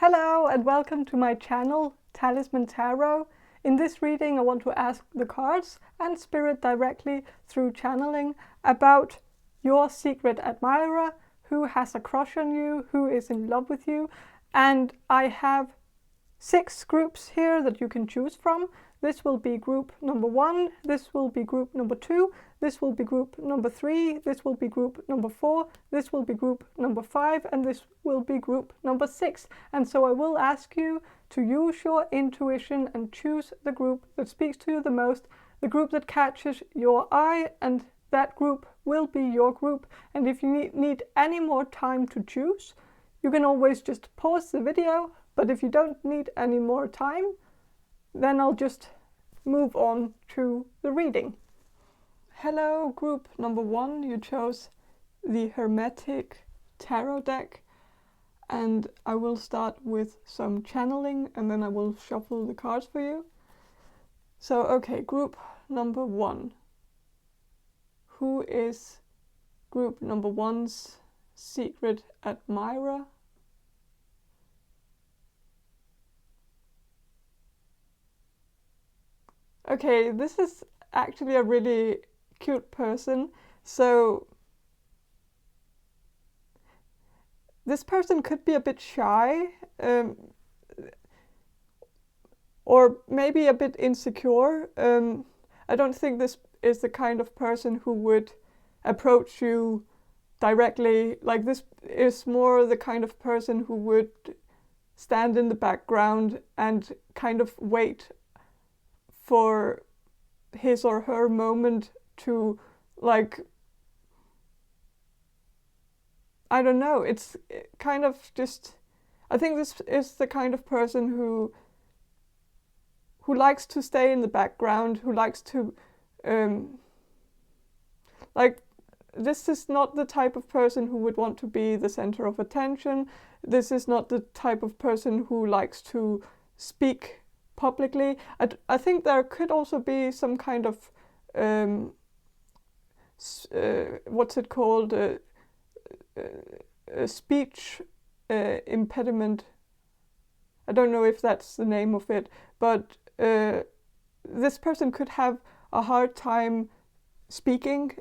Hello and welcome to my channel, Talisman Tarot. In this reading I want to ask the cards and spirit directly through channeling about your secret admirer, who has a crush on you, who is in love with you. And I have 6 groups here that you can choose from. This will be group number 1, this will be group number 2, this will be group number 3, this will be group number 4, this will be group number 5, and this will be group number 6. And so I will ask you to use your intuition and choose the group that speaks to you the most, the group that catches your eye, and that group will be your group. And if you need any more time to choose, you can always just pause the video, but if you don't need any more time, then I'll just move on to the reading. Hello, group number 1. You chose the Hermetic Tarot deck, and I will start with some channeling and then I will shuffle the cards for you. So, okay, group number 1. Who is group number 1's secret admirer? Okay, this is actually a really cute person. So this person could be a bit shy, or maybe a bit insecure. I don't think this is the kind of person who would approach you directly. Like, this is more the kind of person who would stand in the background and kind of wait for his or her moment to, like, I don't know, it's kind of just, I think this is the kind of person who likes to stay in the background, who likes to, like, this is not the type of person who would want to be the center of attention. This is not the type of person who likes to speak publicly. I think there could also be some kind of what's it called, a speech impediment. I don't know if that's the name of it, but this person could have a hard time speaking.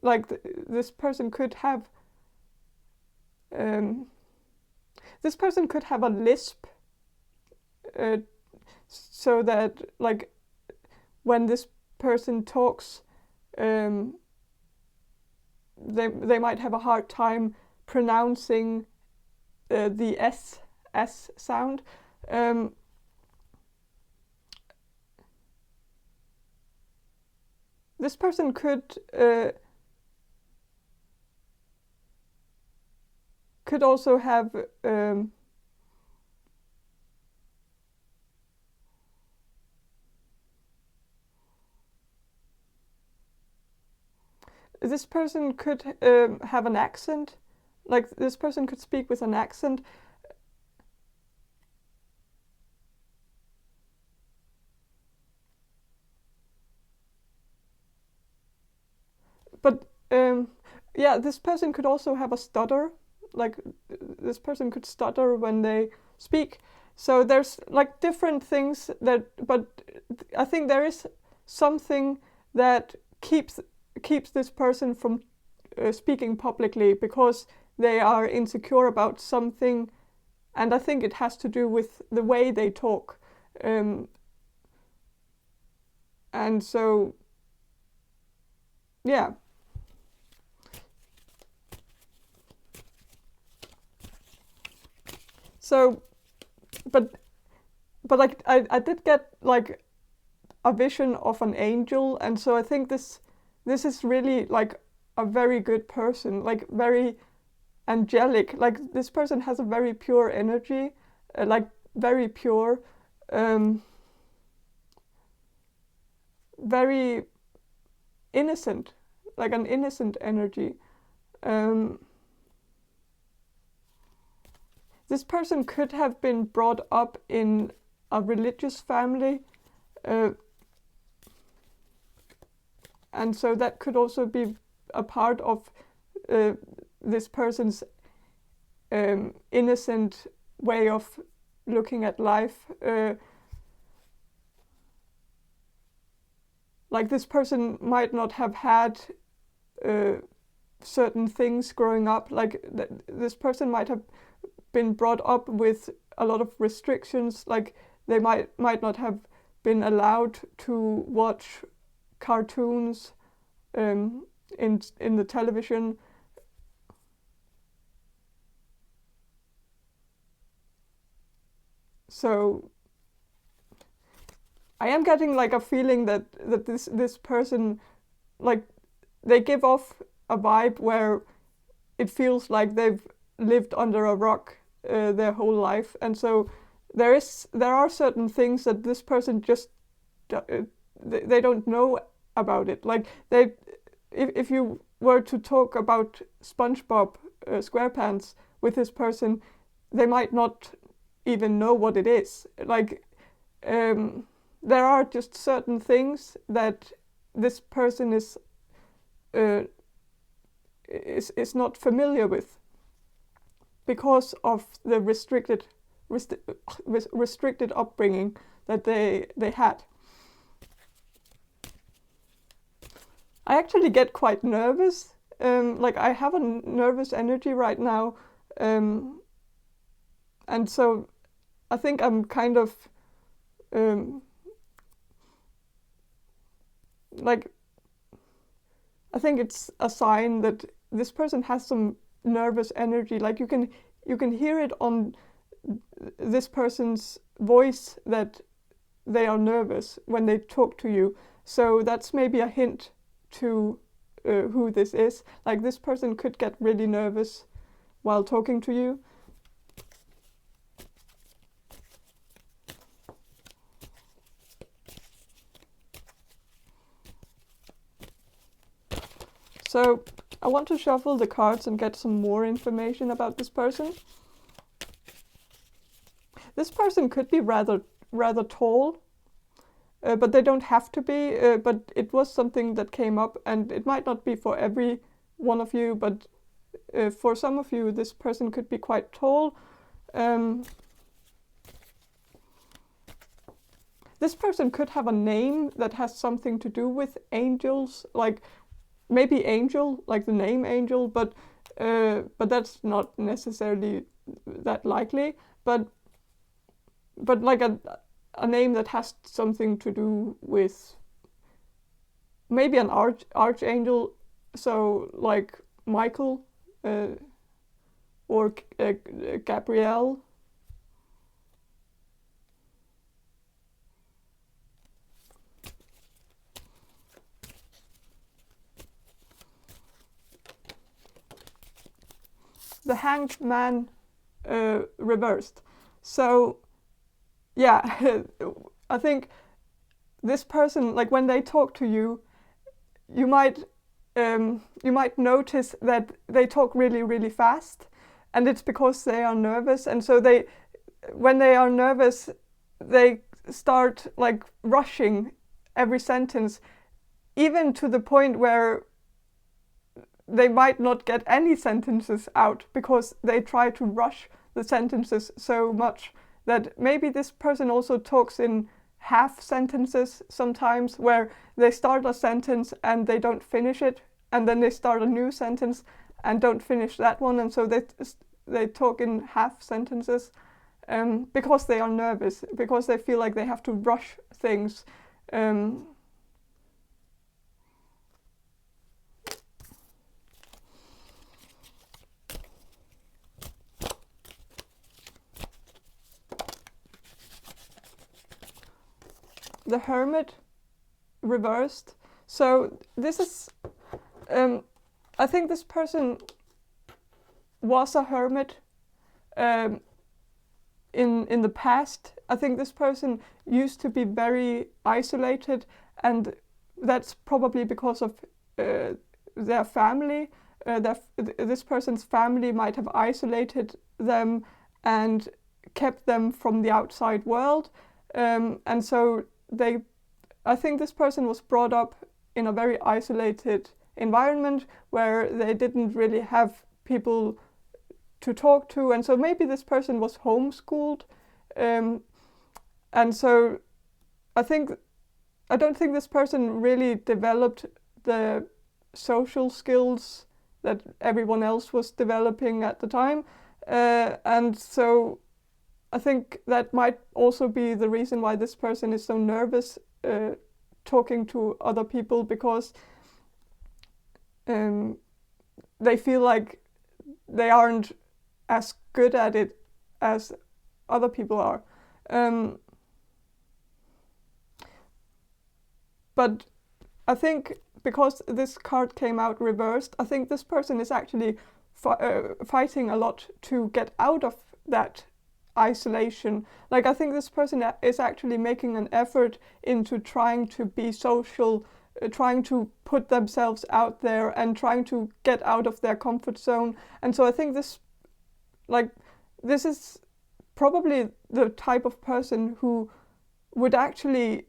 This person could have a lisp. So that, like, when this person talks, they might have a hard time pronouncing the S sound. This person could also have this person could have an accent. Like, this person could speak with an accent. But yeah, this person could also have a stutter. Like, this person could stutter when they speak. So there's, like, different things that, but I think there is something that keeps this person from speaking publicly, because they are insecure about something, and I think it has to do with the way they talk. And so, yeah. So, but like, I did get, like, a vision of an angel, and so I think this is really, like, a very good person, like, very angelic. Like, this person has a very pure energy, like, very pure, very innocent, like an innocent energy. This person could have been brought up in a religious family, and so that could also be a part of this person's innocent way of looking at life. Like this person might not have had certain things growing up. Like this person might have been brought up with a lot of restrictions. Like they might not have been allowed to watch cartoons in the television. So I am getting like a feeling that this person, like, they give off a vibe where it feels like they've lived under a rock their whole life, and so there are certain things that this person just they don't know about it. Like if you were to talk about SpongeBob SquarePants with this person, they might not even know what it is. Like there are just certain things that this person is not familiar with because of the restricted upbringing that they had. I actually get quite nervous. Like I have a nervous energy right now, and so I think I'm kind of like, I think it's a sign that this person has some nervous energy. Like you can hear it on this person's voice that they are nervous when they talk to you. So that's maybe a hint to who this is. Like this person could get really nervous while talking to you. So I want to shuffle the cards and get some more information about this person. This person could be rather tall, but they don't have to be. But it was something that came up, and it might not be for every one of you, but for some of you, this person could be quite tall. This person could have a name that has something to do with angels, like maybe angel, like the name angel, but that's not necessarily that likely. But like a name that has something to do with maybe an archangel, so like Michael or Gabrielle. The Hanged Man reversed. So yeah, I think this person, like when they talk to you, you might notice that they talk really fast, and it's because they are nervous. And so when they are nervous, they start like rushing every sentence, even to the point where they might not get any sentences out because they try to rush the sentences so much that maybe this person also talks in half sentences sometimes, where they start a sentence and they don't finish it, and then they start a new sentence and don't finish that one, and so they talk in half sentences because they are nervous, because they feel like they have to rush things. The Hermit reversed. So this is, I think this person was a hermit in the past. I think this person used to be very isolated, and that's probably because of their family. This person's family might have isolated them and kept them from the outside world, and so I think this person was brought up in a very isolated environment where they didn't really have people to talk to, and so maybe this person was homeschooled, and so I don't think this person really developed the social skills that everyone else was developing at the time, and so I think that might also be the reason why this person is so nervous talking to other people, because they feel like they aren't as good at it as other people are. But I think because this card came out reversed, I think this person is actually fighting a lot to get out of that isolation. Like, I think this person is actually making an effort into trying to be social, trying to put themselves out there and trying to get out of their comfort zone. And so I think this is probably the type of person who would actually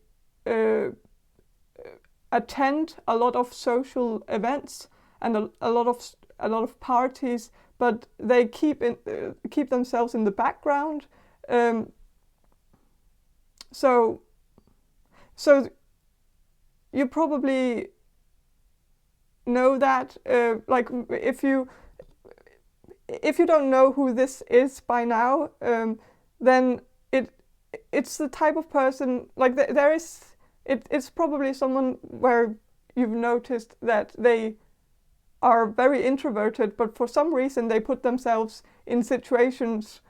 attend a lot of social events and a lot of parties, but they keep themselves in the background. So you probably know that, like, if you don't know who this is by now, then it's the type of person, like, it's probably someone where you've noticed that they are very introverted, but for some reason they put themselves in situations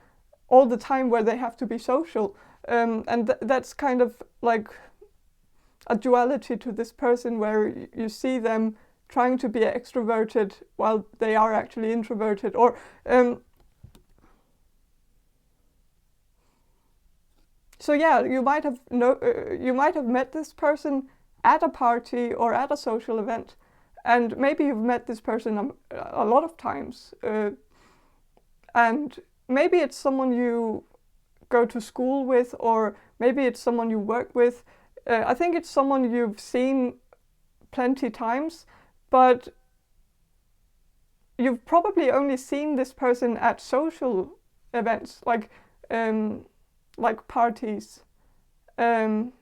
all the time where they have to be social, and that's kind of like a duality to this person, where you see them trying to be extroverted while they are actually introverted, or so yeah, you might have met this person at a party or at a social event, and maybe you've met this person a lot of times, and maybe it's someone you go to school with, or maybe it's someone you work with. I think it's someone you've seen plenty times, but you've probably only seen this person at social events, like parties, and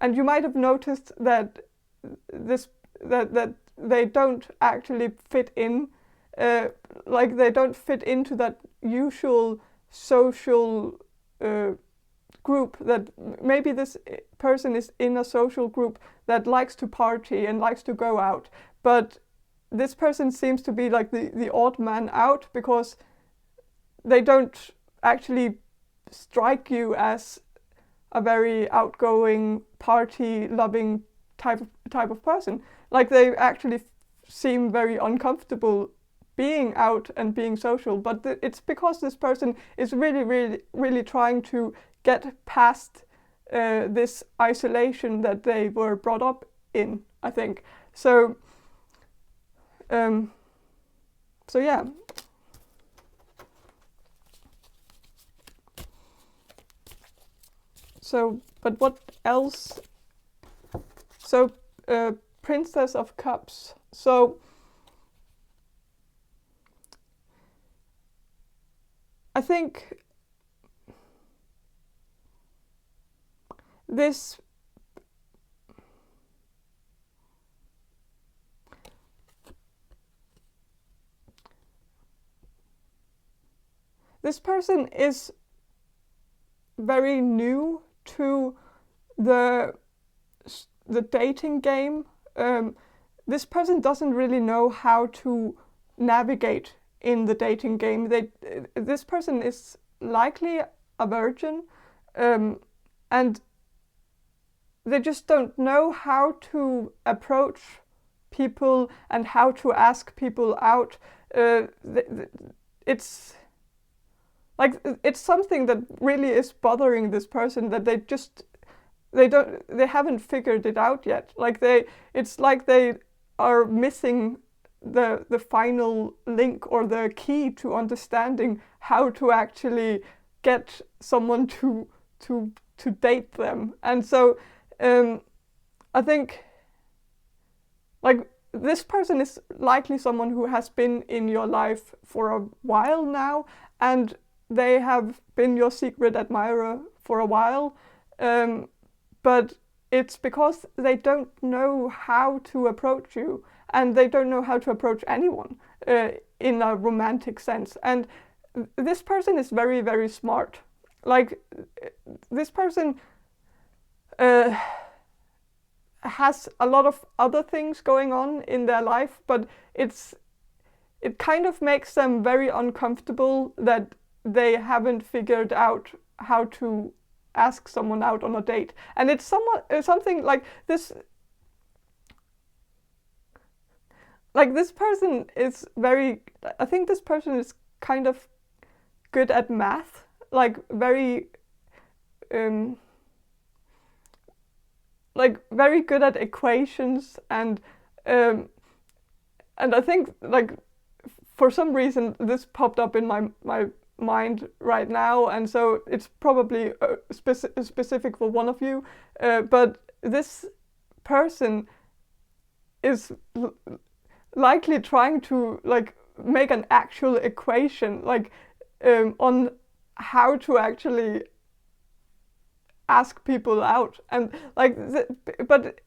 you might have noticed that that they don't actually fit in, like, they don't fit into that usual social group, that maybe this person is in a social group that likes to party and likes to go out, but this person seems to be like the odd man out, because they don't actually strike you as a very outgoing, party-loving type of person. Like, they actually seem very uncomfortable being out and being social, but it's because this person is really trying to get past this isolation that they were brought up in, I think. So yeah. So, but what else? So, Princess of Cups. So, I think this person is very new to the dating game. This person doesn't really know how to navigate in the dating game. This person is likely a virgin, and they just don't know how to approach people and how to ask people out. It's like, it's something that really is bothering this person, that they haven't figured it out yet. Like, it's like they are missing the final link or the key to understanding how to actually get someone to date them. And so I think, like, this person is likely someone who has been in your life for a while now, and they have been your secret admirer for a while, but it's because they don't know how to approach you, and they don't know how to approach anyone in a romantic sense. And this person is very, very smart. Like, this person has a lot of other things going on in their life, but it kind of makes them very uncomfortable that they haven't figured out how to ask someone out on a date. And it's something like this. Like, this person is I think this person is kind of good at math, like very very good at equations, and I think, like, for some reason this popped up in my mind right now, and so it's probably specific for one of you, but this person is likely trying to, like, make an actual equation, like, on how to actually ask people out. And like but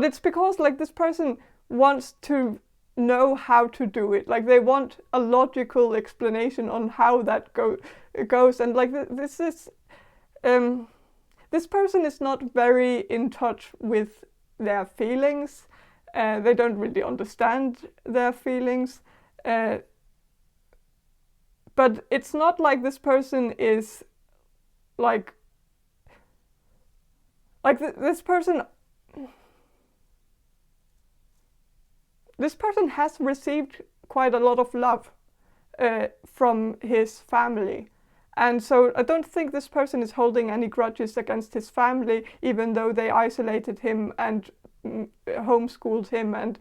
it's because, like, this person wants to know how to do it. Like, they want a logical explanation on how that goes. And like, this person is not very in touch with their feelings. They don't really understand their feelings, but it's not like this person is like this person has received quite a lot of love from his family. And so I don't think this person is holding any grudges against his family, even though they isolated him and homeschooled him and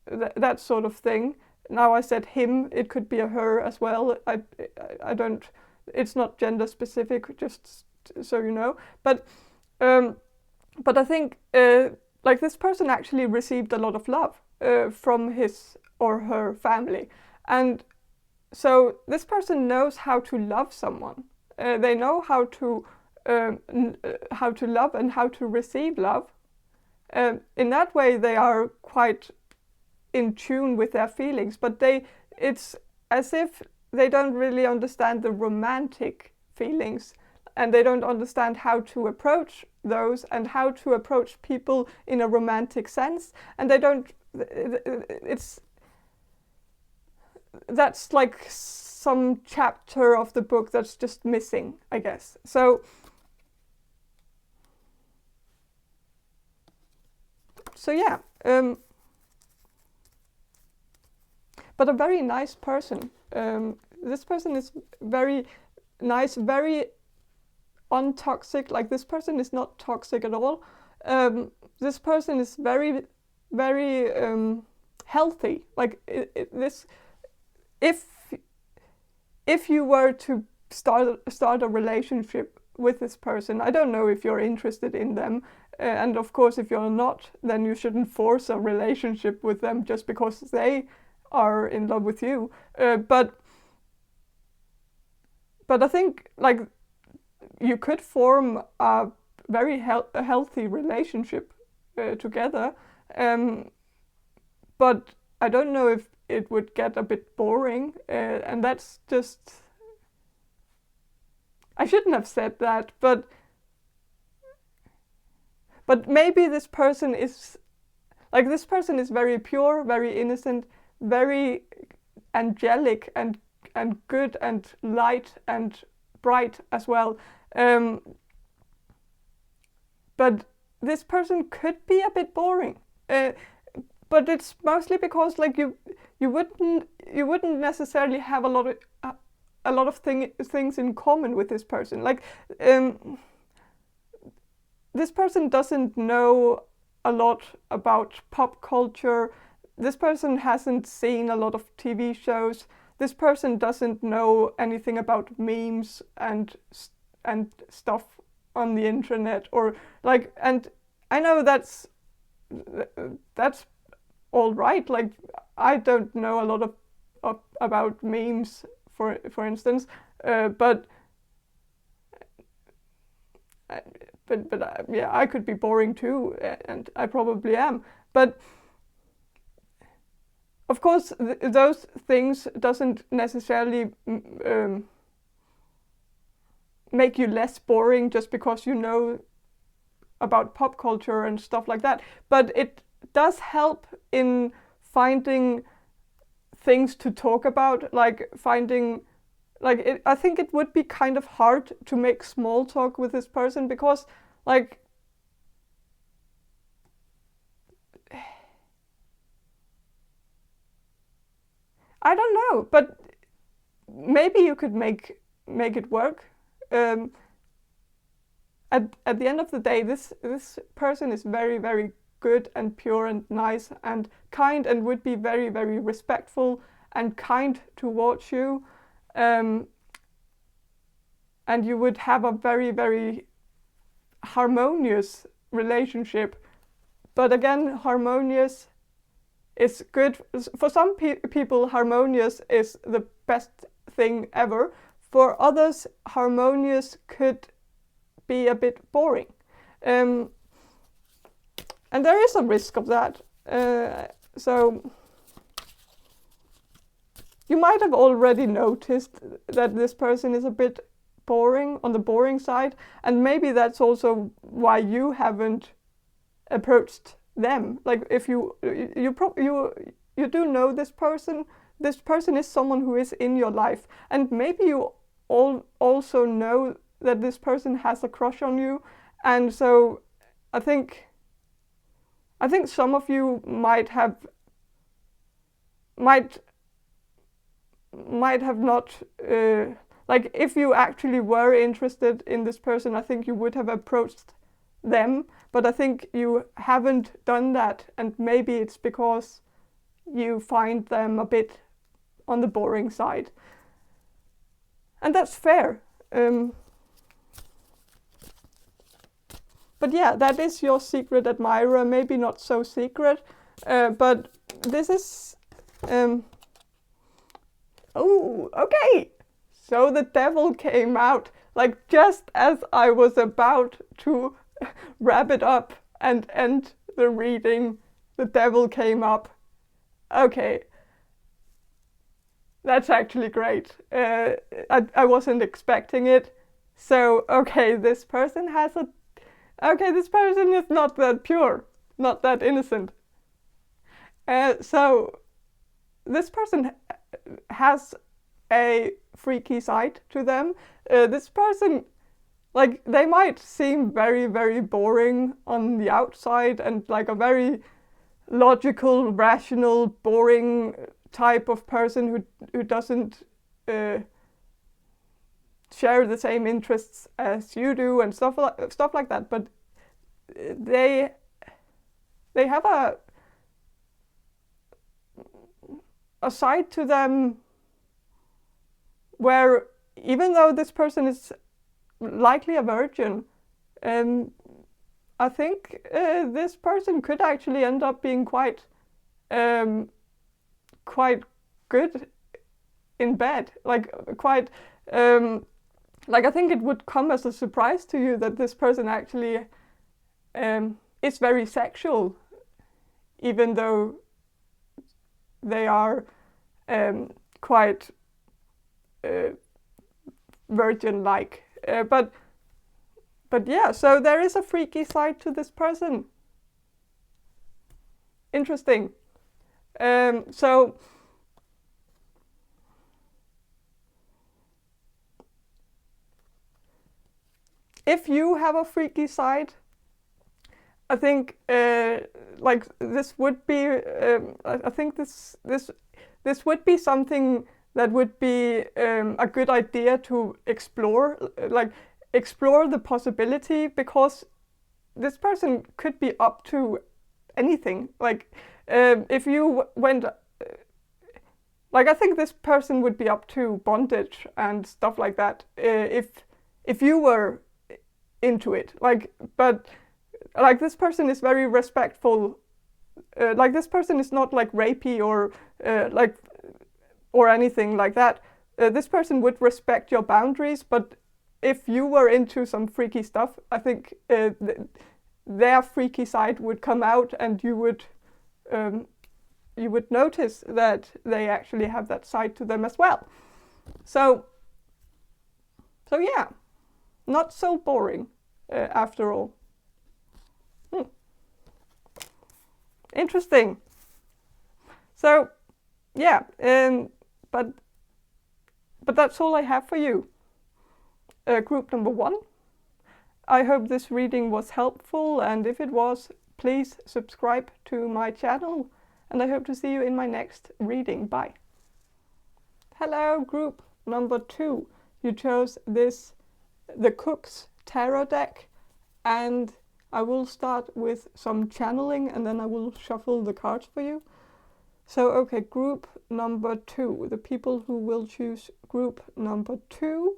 that sort of thing. Now I said him, it could be a her as well. I don't, it's not gender specific, just so you know. But I think like, this person actually received a lot of love from his or her family, and so this person knows how to love someone. They know how to love and how to receive love. In that way, they are quite in tune with their feelings, but it's as if they don't really understand the romantic feelings, and they don't understand how to approach those and how to approach people in a romantic sense. And they don't, that's like some chapter of the book that's just missing, I guess. So yeah, but a very nice person. This person is very nice, very untoxic. Like, this person is not toxic at all. This person is very, very healthy. Like, if you were to start a relationship with this person, I don't know if you're interested in them, and of course, if you're not, then you shouldn't force a relationship with them just because they are in love with you. But I think, like, you could form a very healthy relationship together, but I don't know if it would get a bit boring, and that's just, I shouldn't have said that, but maybe this person is very pure, very innocent, very angelic and good and light and bright as well. But this person could be a bit boring. But it's mostly because, like, you wouldn't necessarily have a lot of things in common with this person. Like, this person doesn't know a lot about pop culture. This person hasn't seen a lot of TV shows. This person doesn't know anything about memes and stuff on the internet, or like, and I know that's that's all right. Like, I don't know a lot of about memes, for instance, but yeah, I could be boring too, and I probably am. But of course, those things doesn't necessarily make you less boring just because you know about pop culture and stuff like that. But it does help in finding things to talk about, like finding, like, I think it would be kind of hard to make small talk with this person because, like, I don't know, but maybe you could make it work. At the end of the day, this person is very, very good and pure and nice and kind, and would be very, very respectful and kind towards you, and you would have a very, very harmonious relationship. But again, harmonious is good. For some people, harmonious is the best thing ever. For others, harmonious could be a bit boring. And there is a risk of that. So you might have already noticed that this person is a bit boring, on the boring side, and maybe that's also why you haven't approached them. Like, if you do know this person is someone who is in your life, and maybe you also know that this person has a crush on you, and so I think some of you might have not, like, if you actually were interested in this person, I think you would have approached them, but I think you haven't done that, and maybe it's because you find them a bit on the boring side, and that's fair. But yeah, that is your secret admirer. Maybe not so secret, but this is... Oh, okay! So the devil came out, like, just as I was about to wrap it up and end the reading, the devil came up. Okay. That's actually great. I wasn't expecting it. So, okay, this person is not that pure, not that innocent. So this person has a freaky side to them. This person, like, they might seem very, very boring on the outside and like a very logical, rational, boring type of person who doesn't share the same interests as you do and stuff like that. But they have a side to them where, even though this person is likely a virgin, I think this person could actually end up being quite good in bed. Like, quite, like, I think it would come as a surprise to you that this person actually is very sexual, even though they are quite virgin-like. But yeah, so there is a freaky side to this person. Interesting. So if you have a freaky side, I think like, this would be I think this would be something that would be a good idea to explore, like, explore the possibility, because this person could be up to anything. Like, if you went, like, I think this person would be up to bondage and stuff like that, if you were into it. Like, but like this person is very respectful. Like this person is not like rapey or like or anything like that. This person would respect your boundaries, but if you were into some freaky stuff, I think their freaky side would come out, and you would notice that they actually have that side to them as well. So yeah, not so boring after all. Interesting. So yeah, but that's all I have for you. Group number 1. I hope this reading was helpful, and if it was, please subscribe to my channel, and I hope to see you in my next reading. Bye. Hello, group number 2. You chose the Cook's Tarot deck, and I will start with some channeling, and then I will shuffle the cards for you. So, okay, group number 2. The people who will choose group number 2.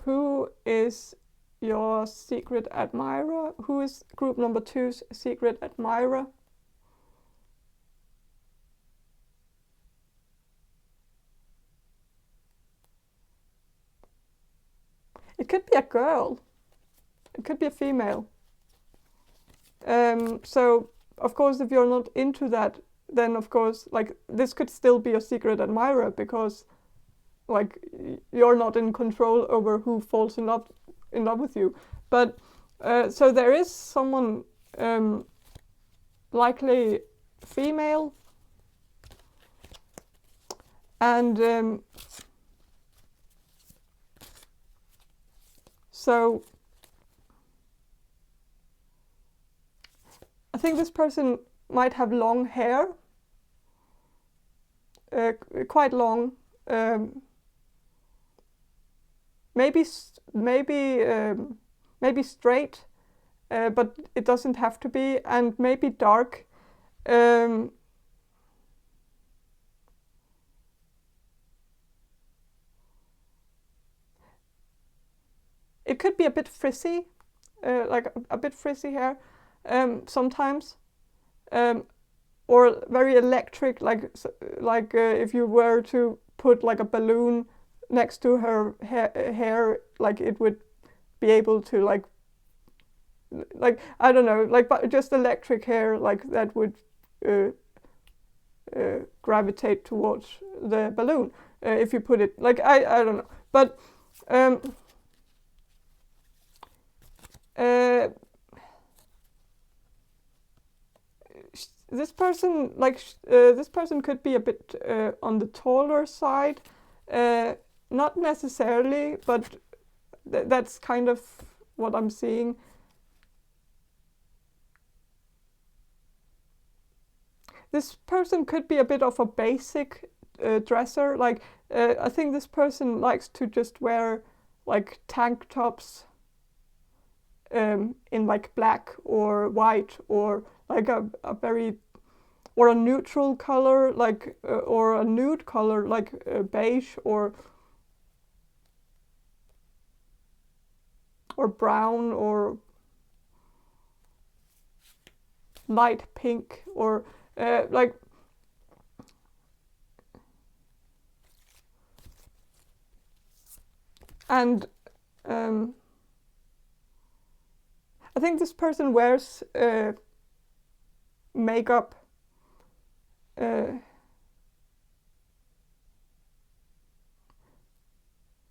Who is your secret admirer? Who is group number 2's secret admirer? It could be a girl. It could be a female. So, of course, if you're not into that, then of course, like, this could still be a secret admirer, because, like, you're not in control over who falls in love with you. But so there is someone, likely female, and so I think this person might have long hair, quite long, maybe straight, but it doesn't have to be, and maybe dark. It could be a bit frizzy, like a bit frizzy hair, sometimes, or very electric, like if you were to put like a balloon next to her hair, like it would be able to like I don't know, like, but just electric hair, like that would gravitate towards the balloon if you put it, like, I don't know, but this person, like, this person could be a bit on the taller side, not necessarily, but that's kind of what I'm seeing. This person could be a bit of a basic dresser, like, I think this person likes to just wear like tank tops in like black or white, or like a very, or a neutral color, like or a nude color, like beige or brown or light pink, or like, and I think this person wears makeup,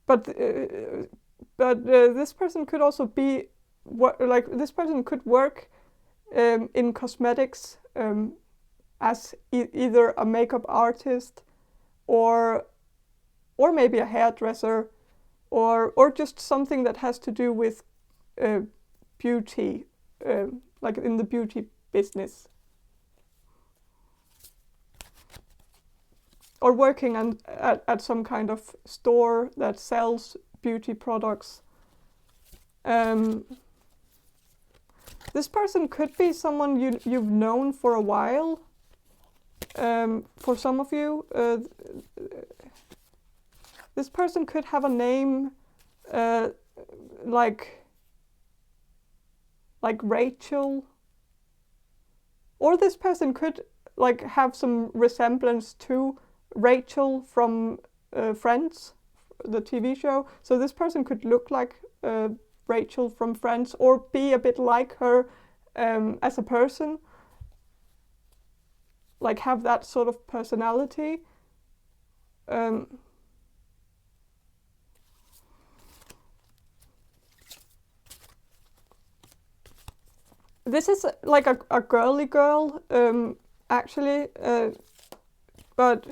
but this person could also be like, this person could work in cosmetics, as either a makeup artist or maybe a hairdresser, or just something that has to do with beauty, like in the beauty business, or working at some kind of store that sells beauty products. This person could be someone you've known for a while. For some of you, this person could have a name like Rachel, or this person could like have some resemblance to Rachel from Friends, the TV show. So this person could look like Rachel from Friends, or be a bit like her as a person, like have that sort of personality. This is like a girly girl, actually, but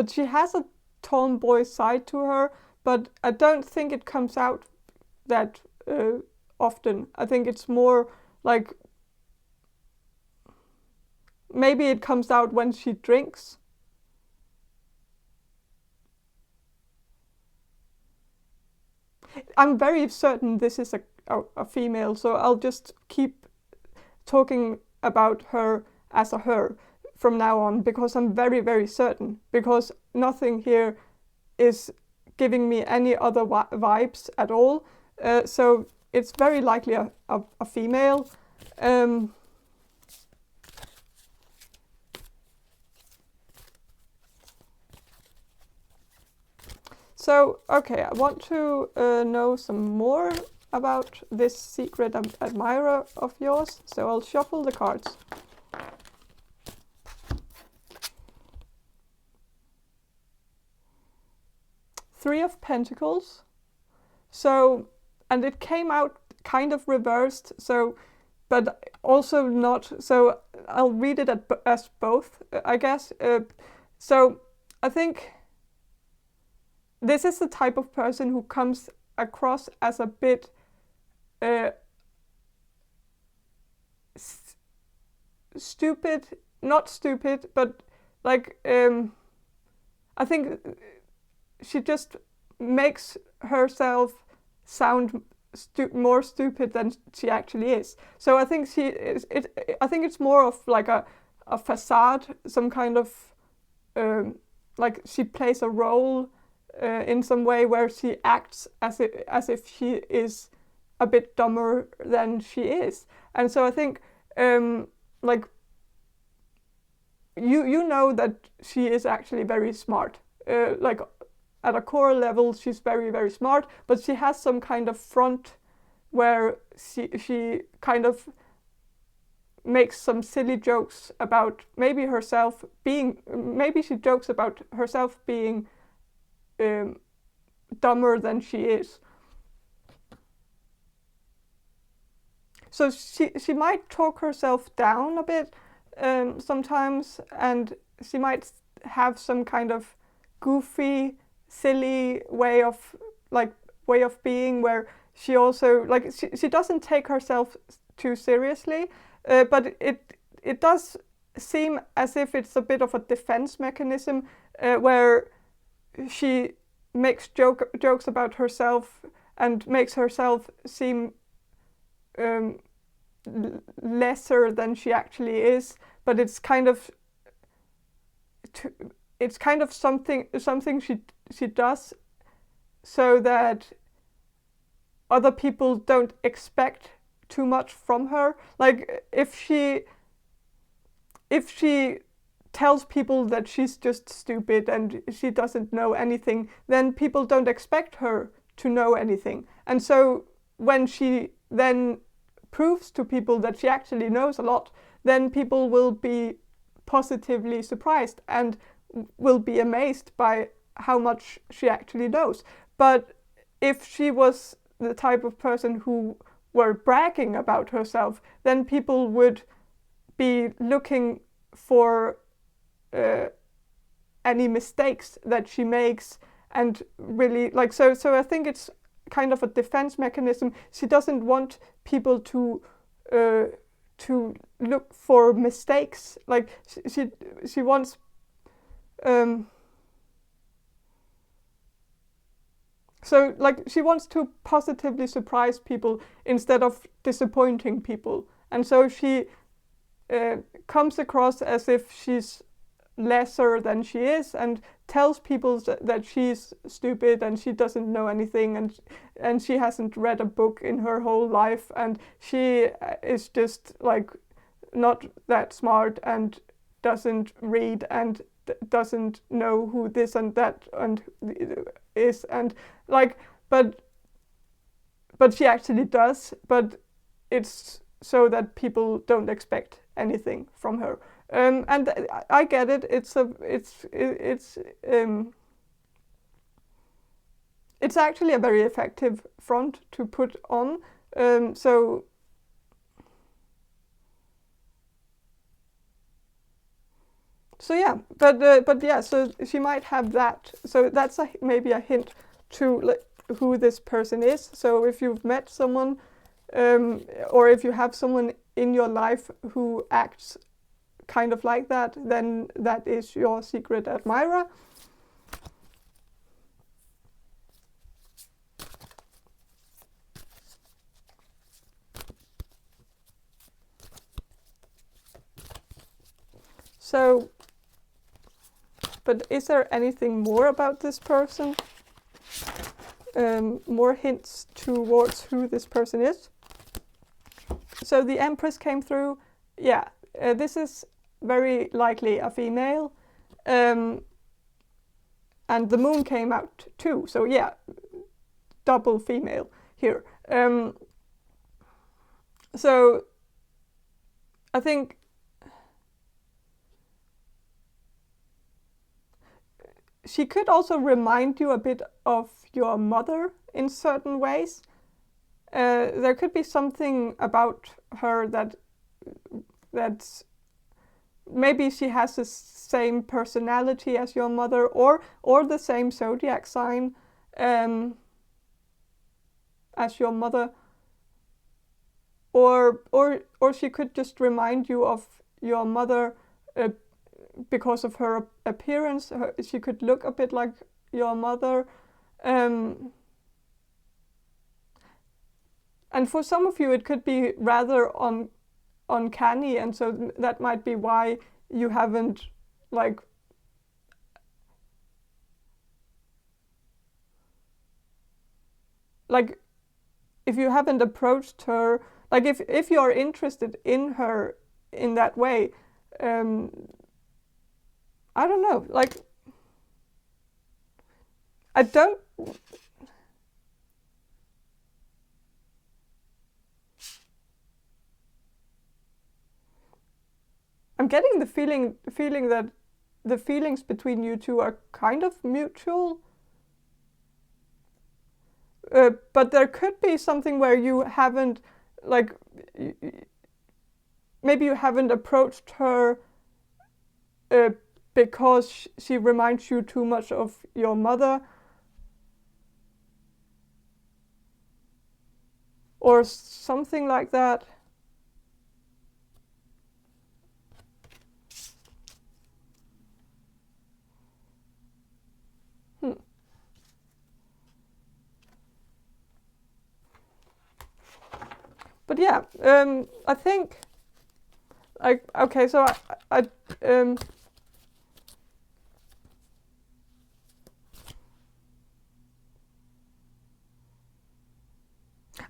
she has a tomboy side to her, but I don't think it comes out that often. I think it's more like maybe it comes out when she drinks. I'm very certain this is a female, so I'll just keep talking about her as a her from now on, because I'm very, very certain, because nothing here is giving me any other vibes at all. So it's very likely a female. So, okay, I want to know some more about this secret admirer of yours, so I'll shuffle the cards. Three of Pentacles. So, and it came out kind of reversed, so, but also not, so I'll read it as both, I guess. So, I think this is the type of person who comes across as a bit stupid, not stupid, but like I think she just makes herself sound more stupid than she actually is. So I think I think it's more of like a facade, some kind of like she plays a role in some way where she acts as if she is a bit dumber than she is. And so I think like you know that she is actually very smart. Like at a core level, she's very, very smart, but she has some kind of front where she kind of makes some silly jokes about maybe she jokes about herself being dumber than she is. So she might talk herself down a bit sometimes, and she might have some kind of goofy, silly way of being, where she also like she doesn't take herself too seriously, but it does seem as if it's a bit of a defense mechanism where she makes jokes about herself and makes herself seem lesser than she actually is, but it's kind of something she does so that other people don't expect too much from her. Like if she tells people that she's just stupid and she doesn't know anything, then people don't expect her to know anything. And so when she then proves to people that she actually knows a lot, then people will be positively surprised and will be amazed by how much she actually knows. But if she was the type of person who were bragging about herself, then people would be looking for any mistakes that she makes, and really like so I think it's kind of a defense mechanism. She doesn't want people to look for mistakes. Like she wants So like she wants to positively surprise people instead of disappointing people, and so she comes across as if she's lesser than she is and tells people that she's stupid and she doesn't know anything and she hasn't read a book in her whole life and she is just like not that smart and doesn't read and doesn't know who this and that and is, and like but she actually does, but it's so that people don't expect anything from her. And I get it. It's actually a very effective front to put on. So yeah, but yeah, so she might have that. So that's maybe a hint to who this person is. So if you've met someone, or if you have someone in your life who acts kind of like that, then that is your secret admirer. So, but is there anything more about this person? More hints towards who this person is. So the Empress came through. Yeah, this is very likely a female. And the Moon came out too. So yeah, double female here. So I think she could also remind you a bit of your mother in certain ways. There could be something about her that's maybe she has the same personality as your mother, or the same zodiac sign as your mother, or she could just remind you of your mother because of her appearance. She could look a bit like your mother. And for some of you, it could be rather uncanny, and so that might be why you haven't like if you haven't approached her, like if you're interested in her in that way, I don't know, like I'm getting the feeling that the feelings between you two are kind of mutual. But there could be something where you haven't, like, maybe you haven't approached her because she reminds you too much of your mother. Or something like that. But yeah, I think, like, okay, so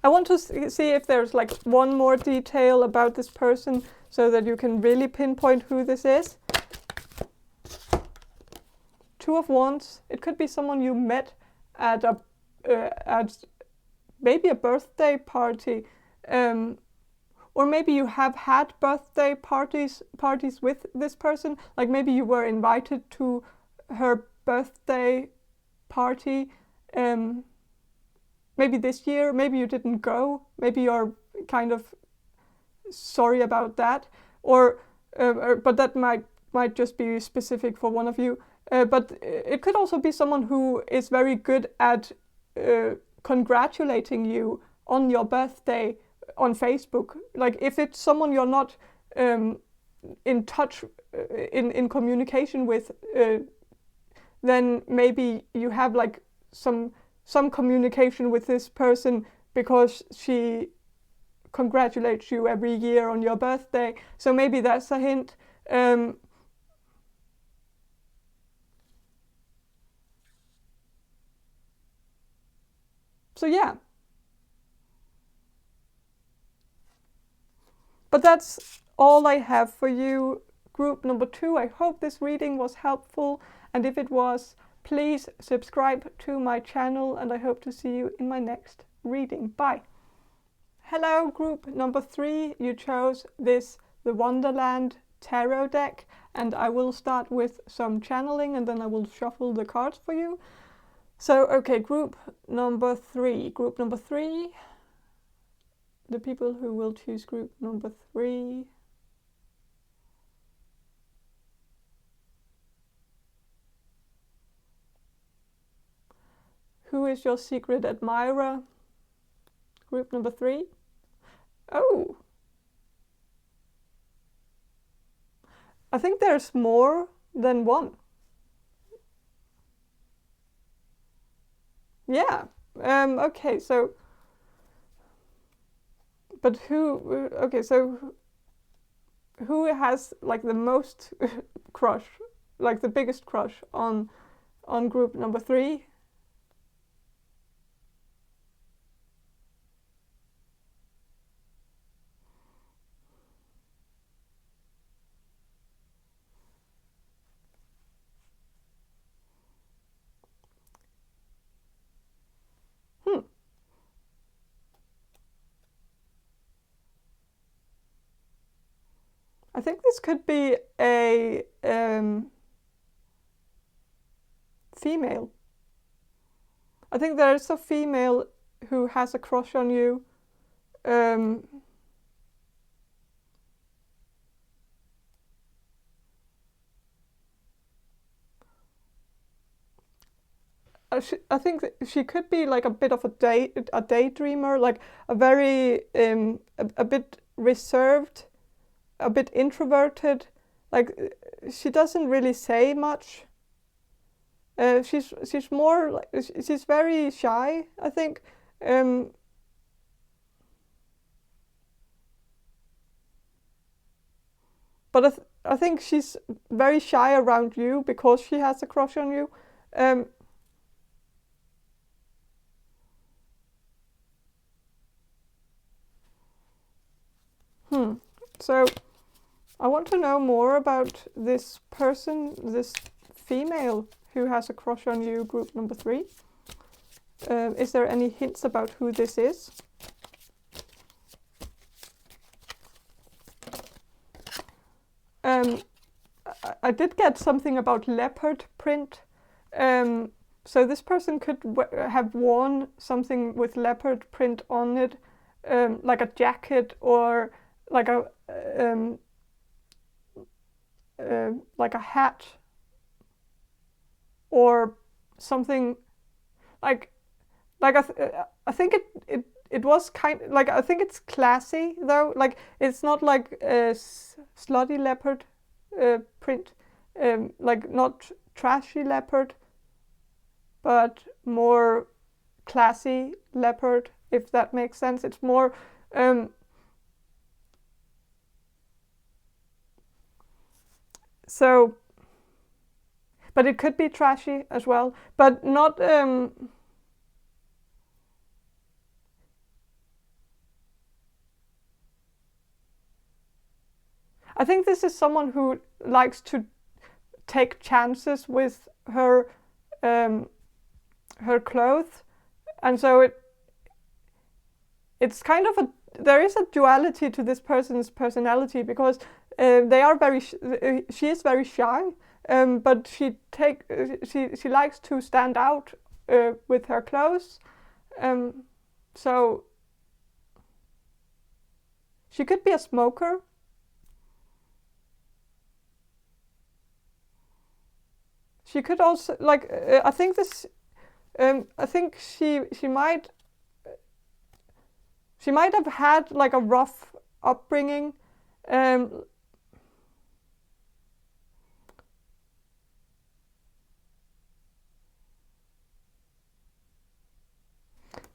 I want to see if there's like one more detail about this person so that you can really pinpoint who this is. Two of Wands. It could be someone you met at maybe a birthday party, or maybe you have had birthday parties with this person. Like maybe you were invited to her birthday party. Maybe this year, maybe you didn't go, maybe you're kind of sorry about that, or but that might just be specific for one of you. But it could also be someone who is very good at congratulating you on your birthday on Facebook. Like if it's someone you're not in touch, in communication with, then maybe you have like some some communication with this person because she congratulates you every year on your birthday. So maybe that's a hint. So yeah. But that's all I have for you, group number 2. I hope this reading was helpful, and if it was, please subscribe to my channel, and I hope to see you in my next reading. Bye. Hello, group number 3. You chose the Wonderland Tarot deck, and I will start with some channeling, and then I will shuffle the cards for you. So, okay, group number 3. Group number 3. The people who will choose group number 3. Who is your secret admirer? Group number 3. Oh! I think there's more than one. Yeah. Okay, so... But who... Okay, so... Who has, like, the most crush? Like, the biggest crush on group number 3? I think this could be a female. I think there's a female who has a crush on you. I think she could be like a bit of a daydreamer, like a very a bit reserved, a bit introverted. Like she doesn't really say much. She's more like she's very shy, I think. But I think she's very shy around you because she has a crush on you. So I want to know more about this person, this female who has a crush on you, group number 3. Is there any hints about who this is? I did get something about leopard print. So this person could have worn something with leopard print on it, like a jacket or like a hat or something like I think it was kind like I think it's classy though, like it's not like a slutty leopard print, like not trashy leopard, but more classy leopard, if that makes sense. It's more so, but it could be trashy as well, but not I think this is someone who likes to take chances with her her clothes, and so it's kind of there is a duality to this person's personality, because they are she is very shy, but she likes to stand out with her clothes, so she could be a smoker. She could also like I think this I think she might have had like a rough upbringing.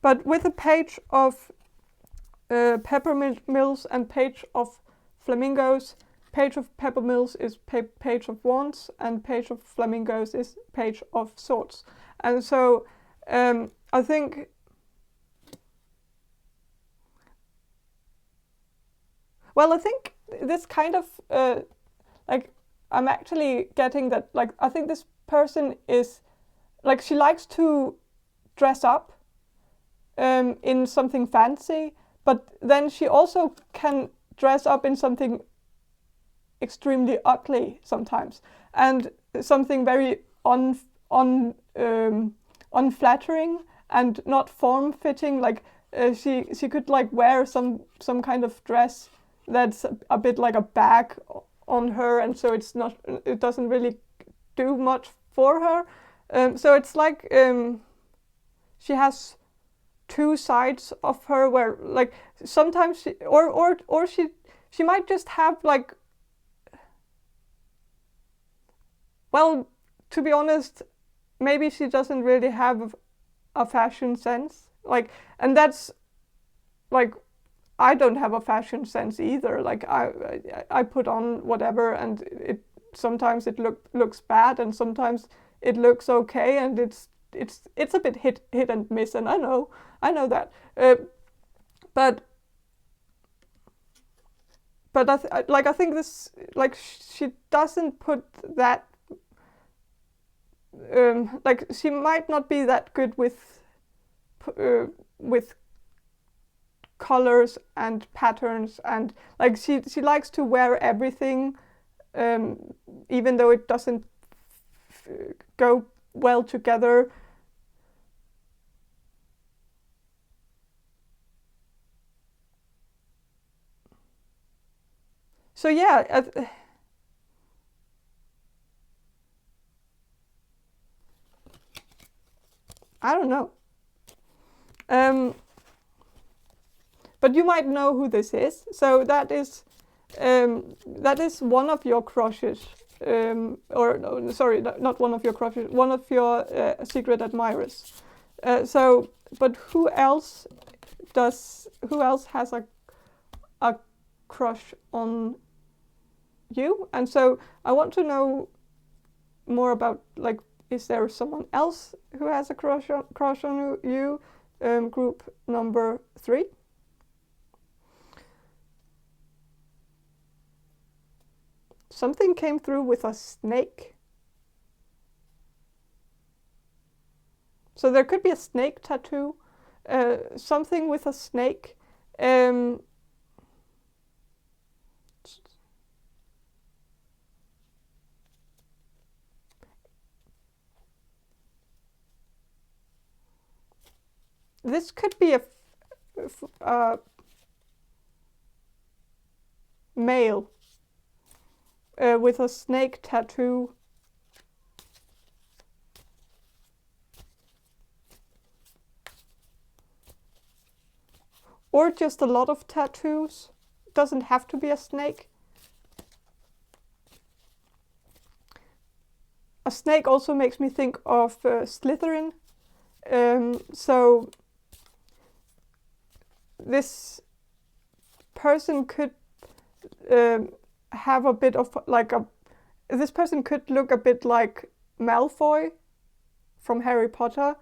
But with a page of peppermills and page of flamingos, page of peppermills is page of wands, and page of flamingos is page of swords. And so I think this kind of like, I'm actually getting that, like, I think this person is like, she likes to dress up in something fancy, but then she also can dress up in something extremely ugly sometimes, and something very unflattering and not form-fitting. Like she could like wear some kind of dress that's a bit like a bag on her, and so it doesn't really do much for her. So it's like she has two sides of her, where like sometimes she might just have like, well, to be honest, maybe she doesn't really have a fashion sense. Like, and that's like, I don't have a fashion sense either. Like I put on whatever, and sometimes it looks bad, and sometimes it looks okay, and it's a bit hit and miss, and I know that. But I think this, like, she doesn't put that. Like, she might not be that good with colors and patterns, and like she likes to wear everything, even though it doesn't go well together. So yeah, I don't know. But you might know who this is. So that is one of your crushes, or no, sorry, not one of your crushes, one of your secret admirers. But who else has a crush on you? And so I want to know more about, like, is there someone else who has a crush on you? Group number 3. Something came through with a snake. So there could be a snake tattoo, something with a snake. This could be a male with a snake tattoo. Or just a lot of tattoos. Doesn't have to be a snake. A snake also makes me think of Slytherin. So this person could have a bit of like this person could look a bit like Malfoy from Harry Potter.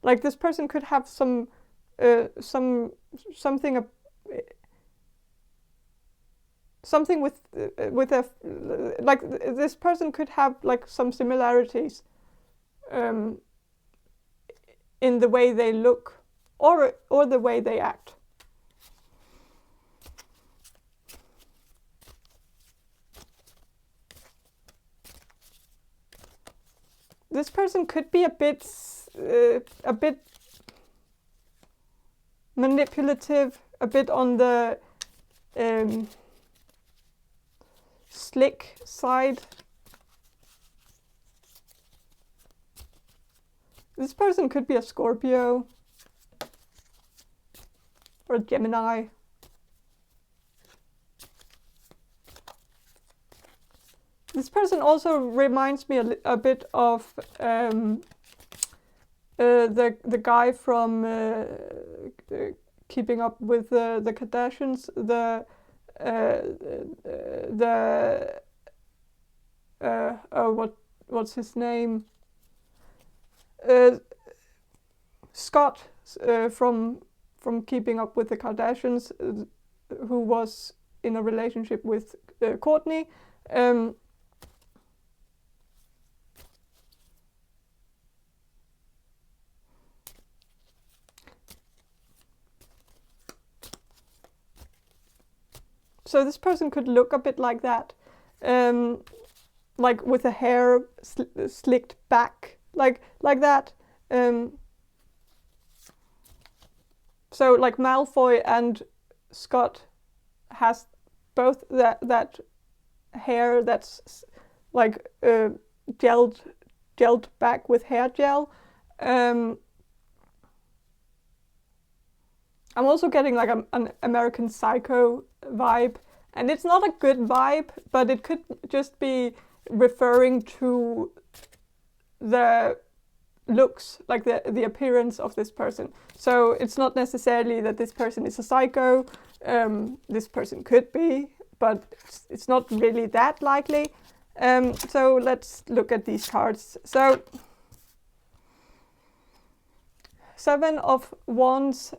Like, this person could have something with a, like, this person could have like some similarities in the way they look or the way they act. This person could be a bit manipulative, a bit on the slick side. This person could be a Scorpio or a Gemini. This person also reminds me a bit of the guy from Keeping Up with the Kardashians, what's his name? Scott from Keeping Up with the Kardashians, who was in a relationship with Courtney. So this person could look a bit like that, like with the hair slicked back, like that. So like Malfoy and Scott has both that hair that's like gelled back with hair gel. I'm also getting like an American Psycho vibe, and it's not a good vibe, but it could just be referring to the looks, like the appearance of this person. So it's not necessarily that this person is a psycho. This person could be, but it's not really that likely. So let's look at these cards. So 7 of Wands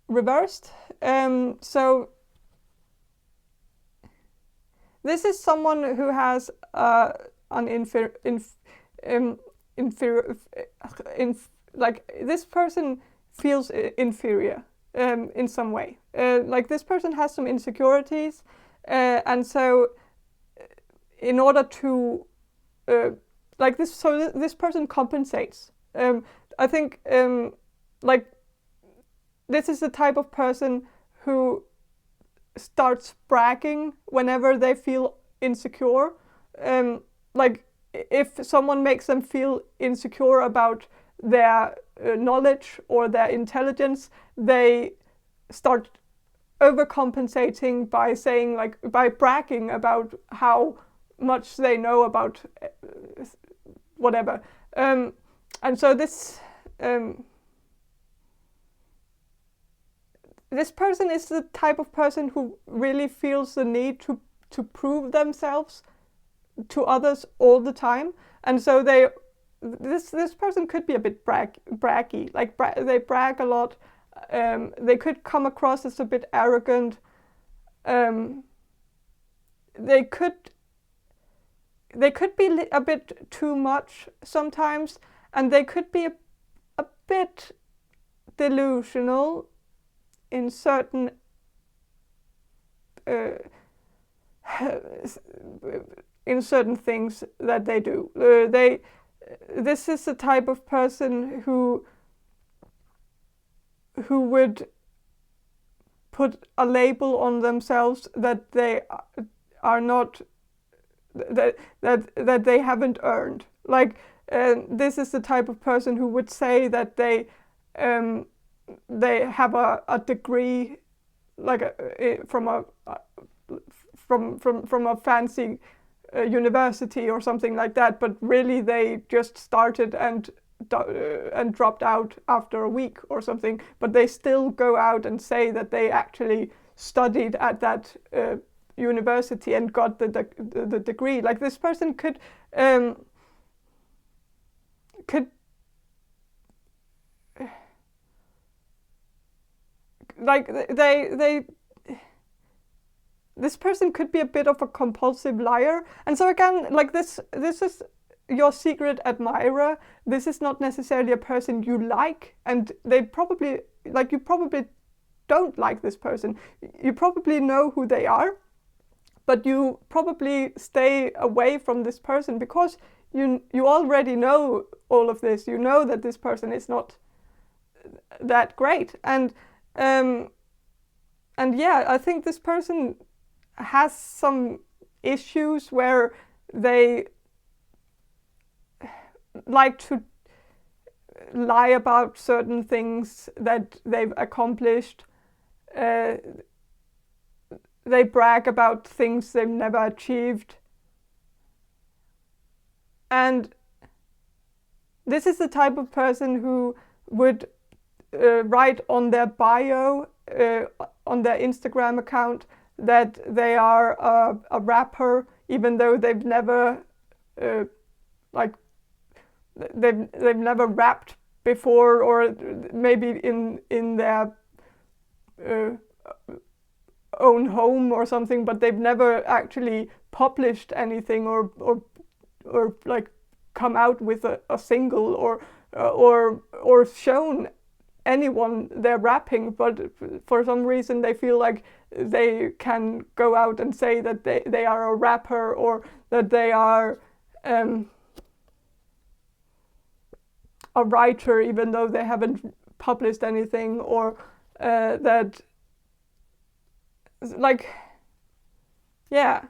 reversed. So this is someone who has like this person feels inferior in some way. Like this person has some insecurities, and so in order to like this, so this person compensates. I think like this is the type of person who starts bragging whenever they feel insecure. Like if someone makes them feel insecure about their knowledge or their intelligence, they start overcompensating by saying, like, by bragging about how much they know about whatever. And so this this person is the type of person who really feels the need to prove themselves to others all the time, and so this person could be a bit braggy, like they brag a lot. They could come across as a bit arrogant. They could be a bit too much sometimes, and they could be a bit delusional in certain things that they do. This is the type of person who would put a label on themselves that they are not, that they haven't earned. Like this is the type of person who would say that they have a degree, like from a fancy university or something like that, but really they just started and dropped out after a week or something, but they still go out and say that they actually studied at that university and got the degree. Like this person could like this person could be a bit of a compulsive liar. And so again, like this is your secret admirer. This is not necessarily a person you like, and they probably, like, you probably don't like this person. You probably know who they are, but you probably stay away from this person because you already know all of this. You know that this person is not that great. And yeah, I think this person has some issues where they like to lie about certain things that they've accomplished. They brag about things they've never achieved. And this is the type of person who would write on their bio, on their Instagram account, that they are a rapper, even though they've never they've never rapped before, or maybe in their own home or something, but they've never actually published anything or like come out with a single or shown anyone they're rapping, but for some reason they feel like they can go out and say that they are a rapper, or that they are a writer, even though they haven't published anything, or that, like, yeah.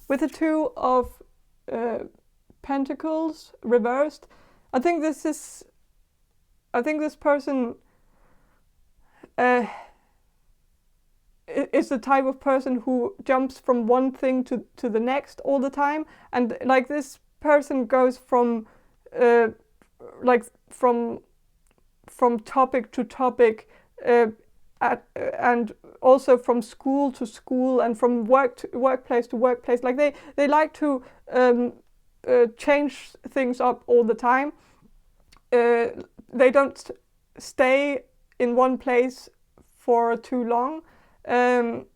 With the Two of Pentacles reversed, I think this person is the type of person who jumps from one thing to the next all the time, and like this person goes from from topic to topic, and also from school to school, and from workplace to workplace. Like they like to change things up all the time. They don't stay in one place for too long, and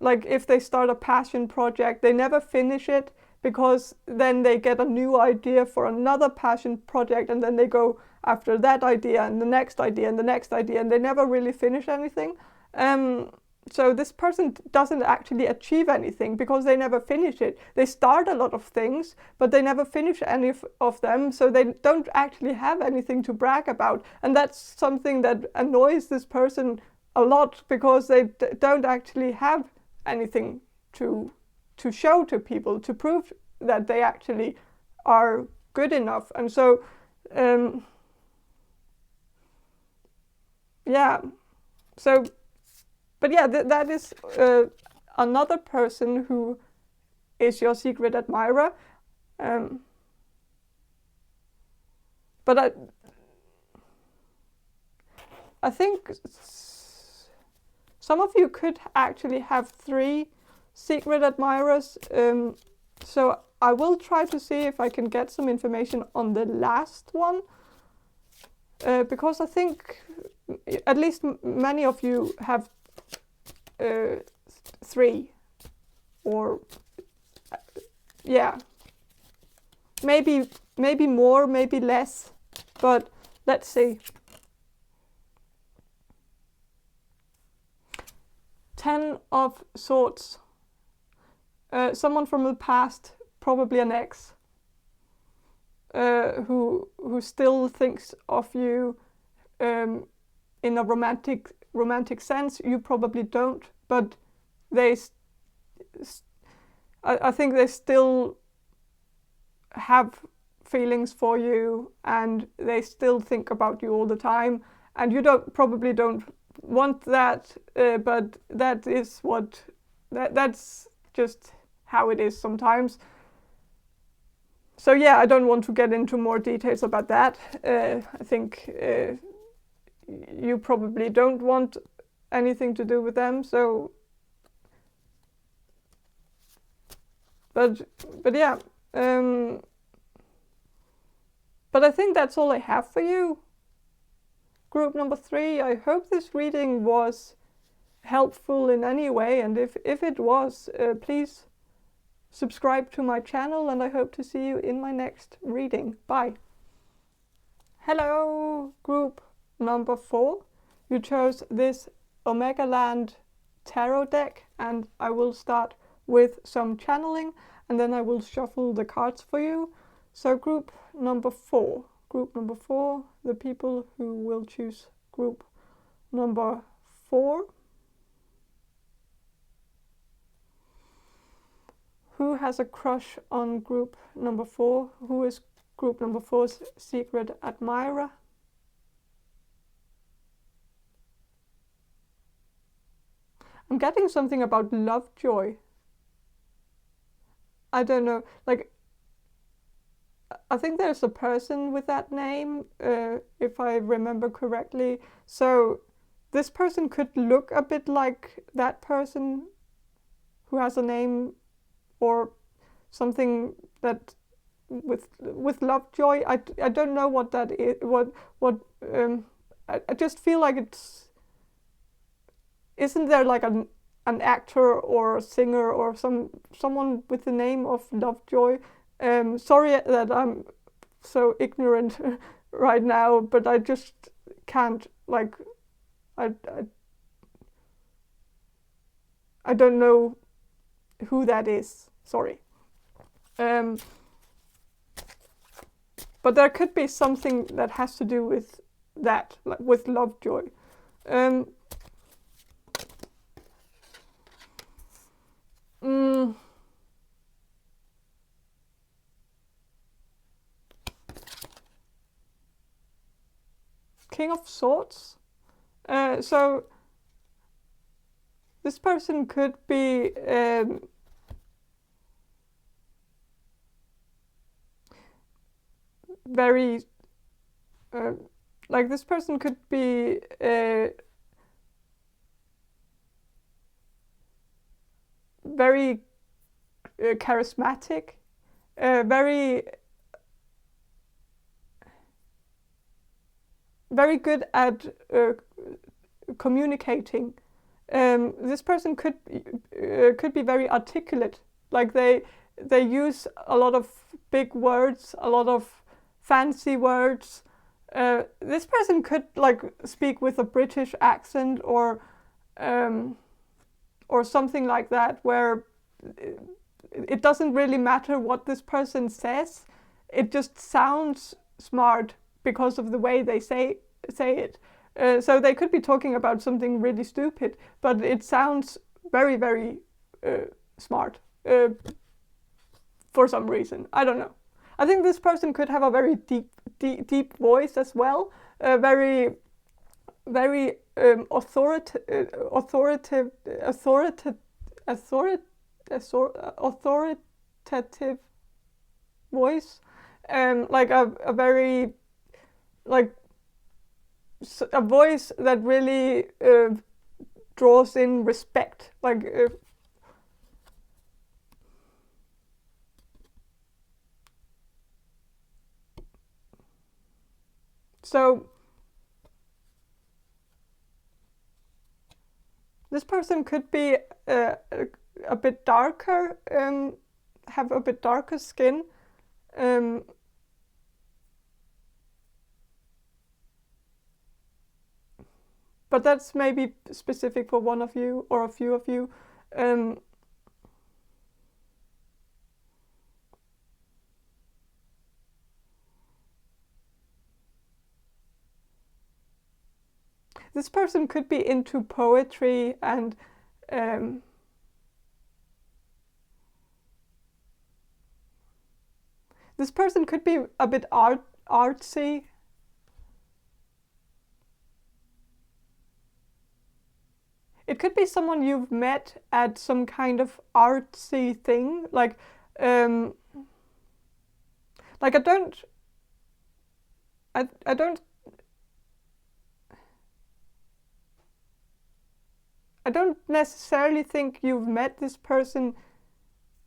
like if they start a passion project, they never finish it, because then they get a new idea for another passion project, and then they go after that idea and the next idea and the next idea, and they never really finish anything. So this person doesn't actually achieve anything because they never finish it. They start a lot of things, but they never finish any of them, so they don't actually have anything to brag about. And that's something that annoys this person a lot, because they don't actually have anything to show to people, to prove that they actually are good enough. And so yeah, so, but yeah, that is another person who is your secret admirer. But I think some of you could actually have 3 secret admirers. So I will try to see if I can get some information on the last one, because I think at least many of you have 3, or yeah, maybe more, maybe less, but let's see. 10 of Swords. Someone from the past, probably an ex, who still thinks of you in a romantic sense. You probably don't, but I think they still have feelings for you, and they still think about you all the time. And you probably don't want that, but that is that's just how it is sometimes. So yeah, I don't want to get into more details about that. I think you probably don't want anything to do with them. So, but yeah, but I think that's all I have for you. Group number 3, I hope this reading was helpful in any way, and if it was, please subscribe to my channel, and I hope to see you in my next reading. Bye. Hello, group number 4. You chose this Omega Land tarot deck, and I will start with some channeling, and then I will shuffle the cards for you. So group number 4. Group number 4, the people who will choose group number 4. Who has a crush on group number 4? Who is group number 4's secret admirer? I'm getting something about Lovejoy. I don't know, like, I think there's a person with that name, if I remember correctly. So this person could look a bit like that person who has a name or something that with Lovejoy. I don't know what that is. I just feel like it's, isn't there like an actor or a singer or someone with the name of Lovejoy? Sorry that I'm so ignorant right now, but I just can't, like, I don't know who that is. Sorry. But there could be something that has to do with that, like with Lovejoy. King of Swords. So this person could be very like, this person could be very charismatic, very good at communicating. This person could be very articulate. Like, they use a lot of big words, a lot of fancy words. This person could, like, speak with a British accent or something like that, where it doesn't really matter what this person says. It just sounds smart because of the way they say it. So they could be talking about something really stupid, but it sounds very, very smart for some reason. I don't know. I think this person could have a very deep voice as well. Very authoritative voice. Like a very, like, a voice that really draws in respect. Like, so this person could be a bit darker, have a bit darker skin. But that's maybe specific for one of you or a few of you. This person could be into poetry and this person could be a bit artsy. It could be someone you've met at some kind of artsy thing, like I don't necessarily think you've met this person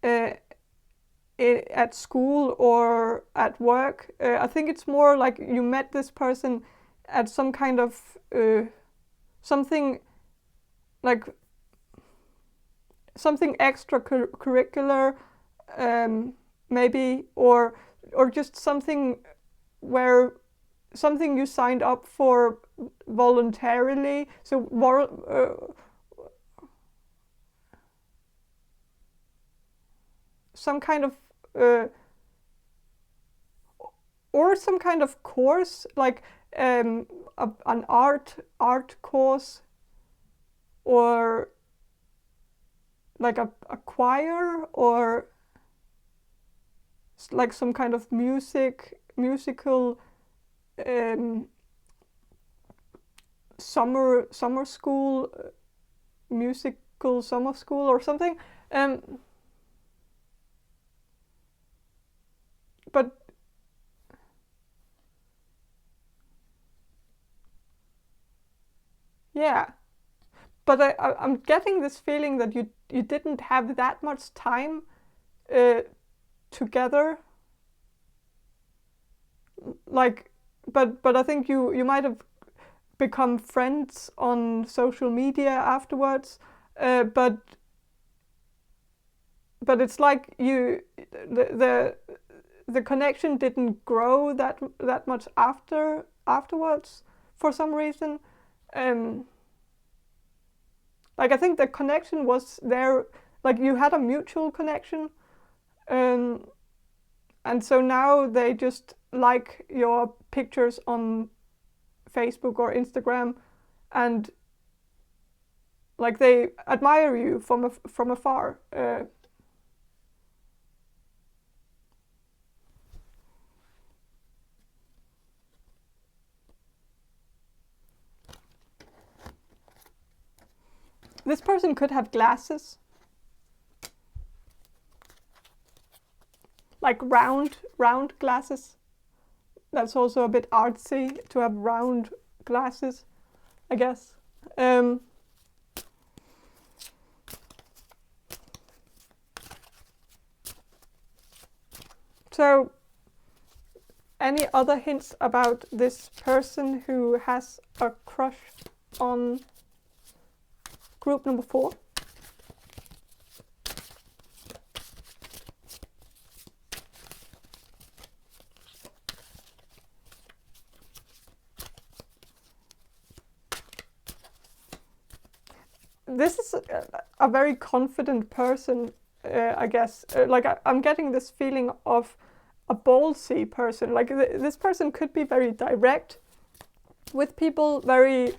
at school or at work. I think it's more like you met this person at some kind of something, like something extracurricular, maybe, or just something where something you signed up for voluntarily. So some kind of or some kind of course, like an art course, or like a choir, or like some kind of musical summer school, musical summer school or something. yeah. But I'm getting this feeling that you didn't have that much time together. Like, but I think you might have become friends on social media afterwards. But it's like the connection didn't grow that much afterwards for some reason. Like, I think the connection was there, like you had a mutual connection, and so now they just like your pictures on Facebook or Instagram, and like they admire you from afar. This person could have glasses, like round glasses. That's also a bit artsy to have round glasses, I guess. So, any other hints about this person who has a crush on group number 4? This is a very confident person, I guess. Like, I'm getting this feeling of a ballsy person. Like, this person could be very direct with people, very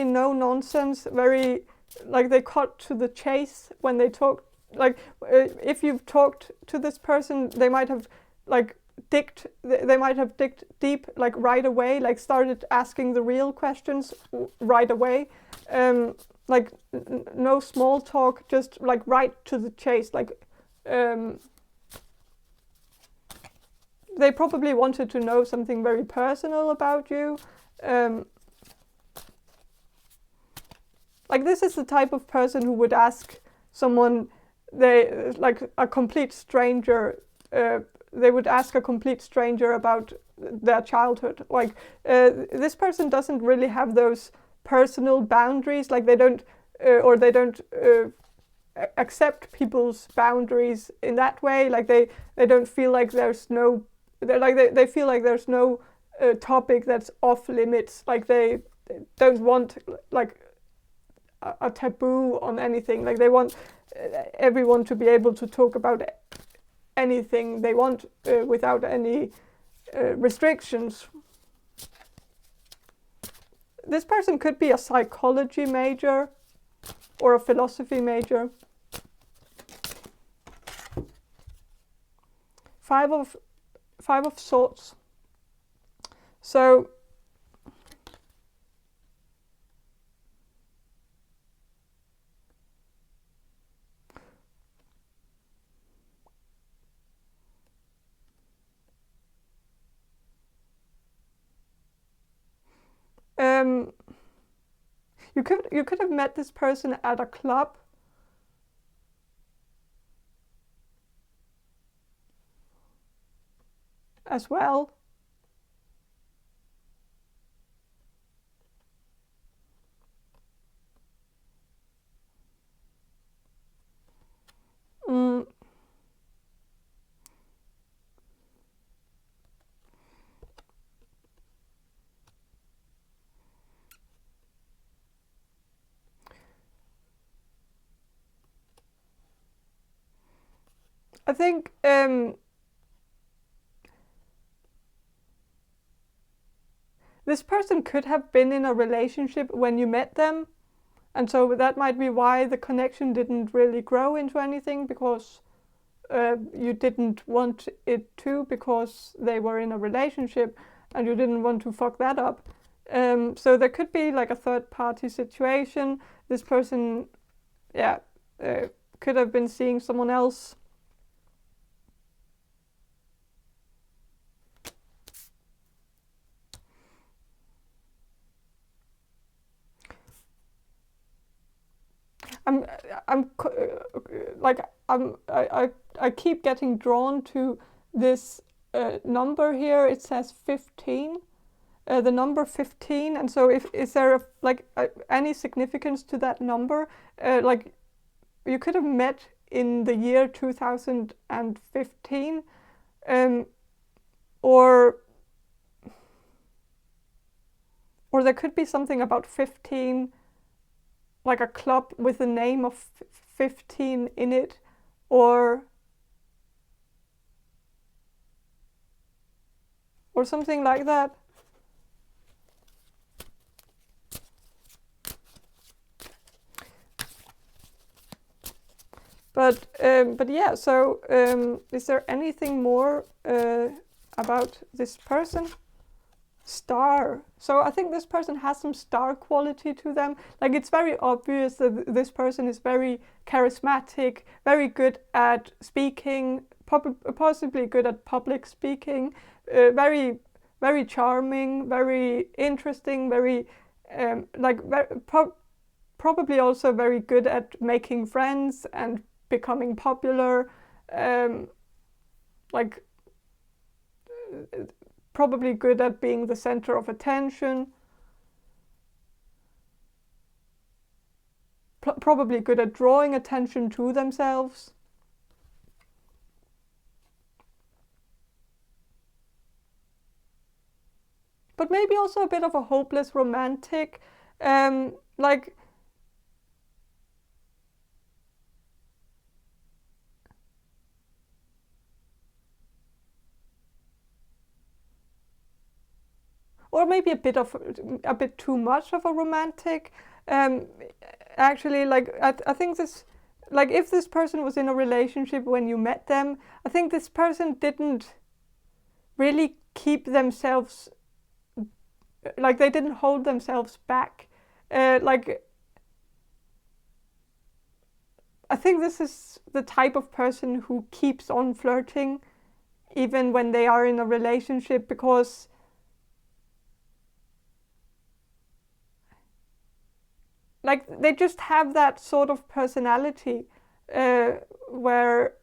no nonsense, very, like, they cut to the chase when they talk. Like, if you've talked to this person, they might have digged deep, like, right away, like started asking the real questions right away. Like, no small talk, just like right to the chase. Like, they probably wanted to know something very personal about you. Like, this is the type of person who would ask someone, like a complete stranger, they would ask a complete stranger about their childhood. Like, this person doesn't really have those personal boundaries. Like, they don't accept people's boundaries in that way. Like, they don't feel like there's no, they feel like there's no topic that's off limits. Like, they don't want like a taboo on anything. Like, they want everyone to be able to talk about anything they want without any restrictions. This person could be a psychology major or a philosophy major. Five of Swords. So you could have met this person at a club. As well. I think this person could have been in a relationship when you met them, and so that might be why the connection didn't really grow into anything, because you didn't want it to, because they were in a relationship and you didn't want to fuck that up. So there could be like a third party situation. This person, could have been seeing someone else. I keep getting drawn to this number here. It says 15, the number 15, and so is there any significance to that number? Like you could have met in the year 2015, or there could be something about 15, like a club with the name of 15 in it, or something like that. But yeah, so is there anything more about this person? Star. So I think this person has some star quality to them. Like it's very obvious that this person is very charismatic, very good at speaking, possibly good at public speaking, very, very charming, very interesting, very probably also very good at making friends and becoming popular, probably good at being the center of attention, probably good at drawing attention to themselves. But maybe also a bit of a hopeless romantic, or maybe a bit too much of a romantic. Actually, like I think this, like if this person was in a relationship when you met them, I think this person didn't really keep themselves, like they didn't hold themselves back. Like I think this is the type of person who keeps on flirting even when they are in a relationship, because like they just have that sort of personality where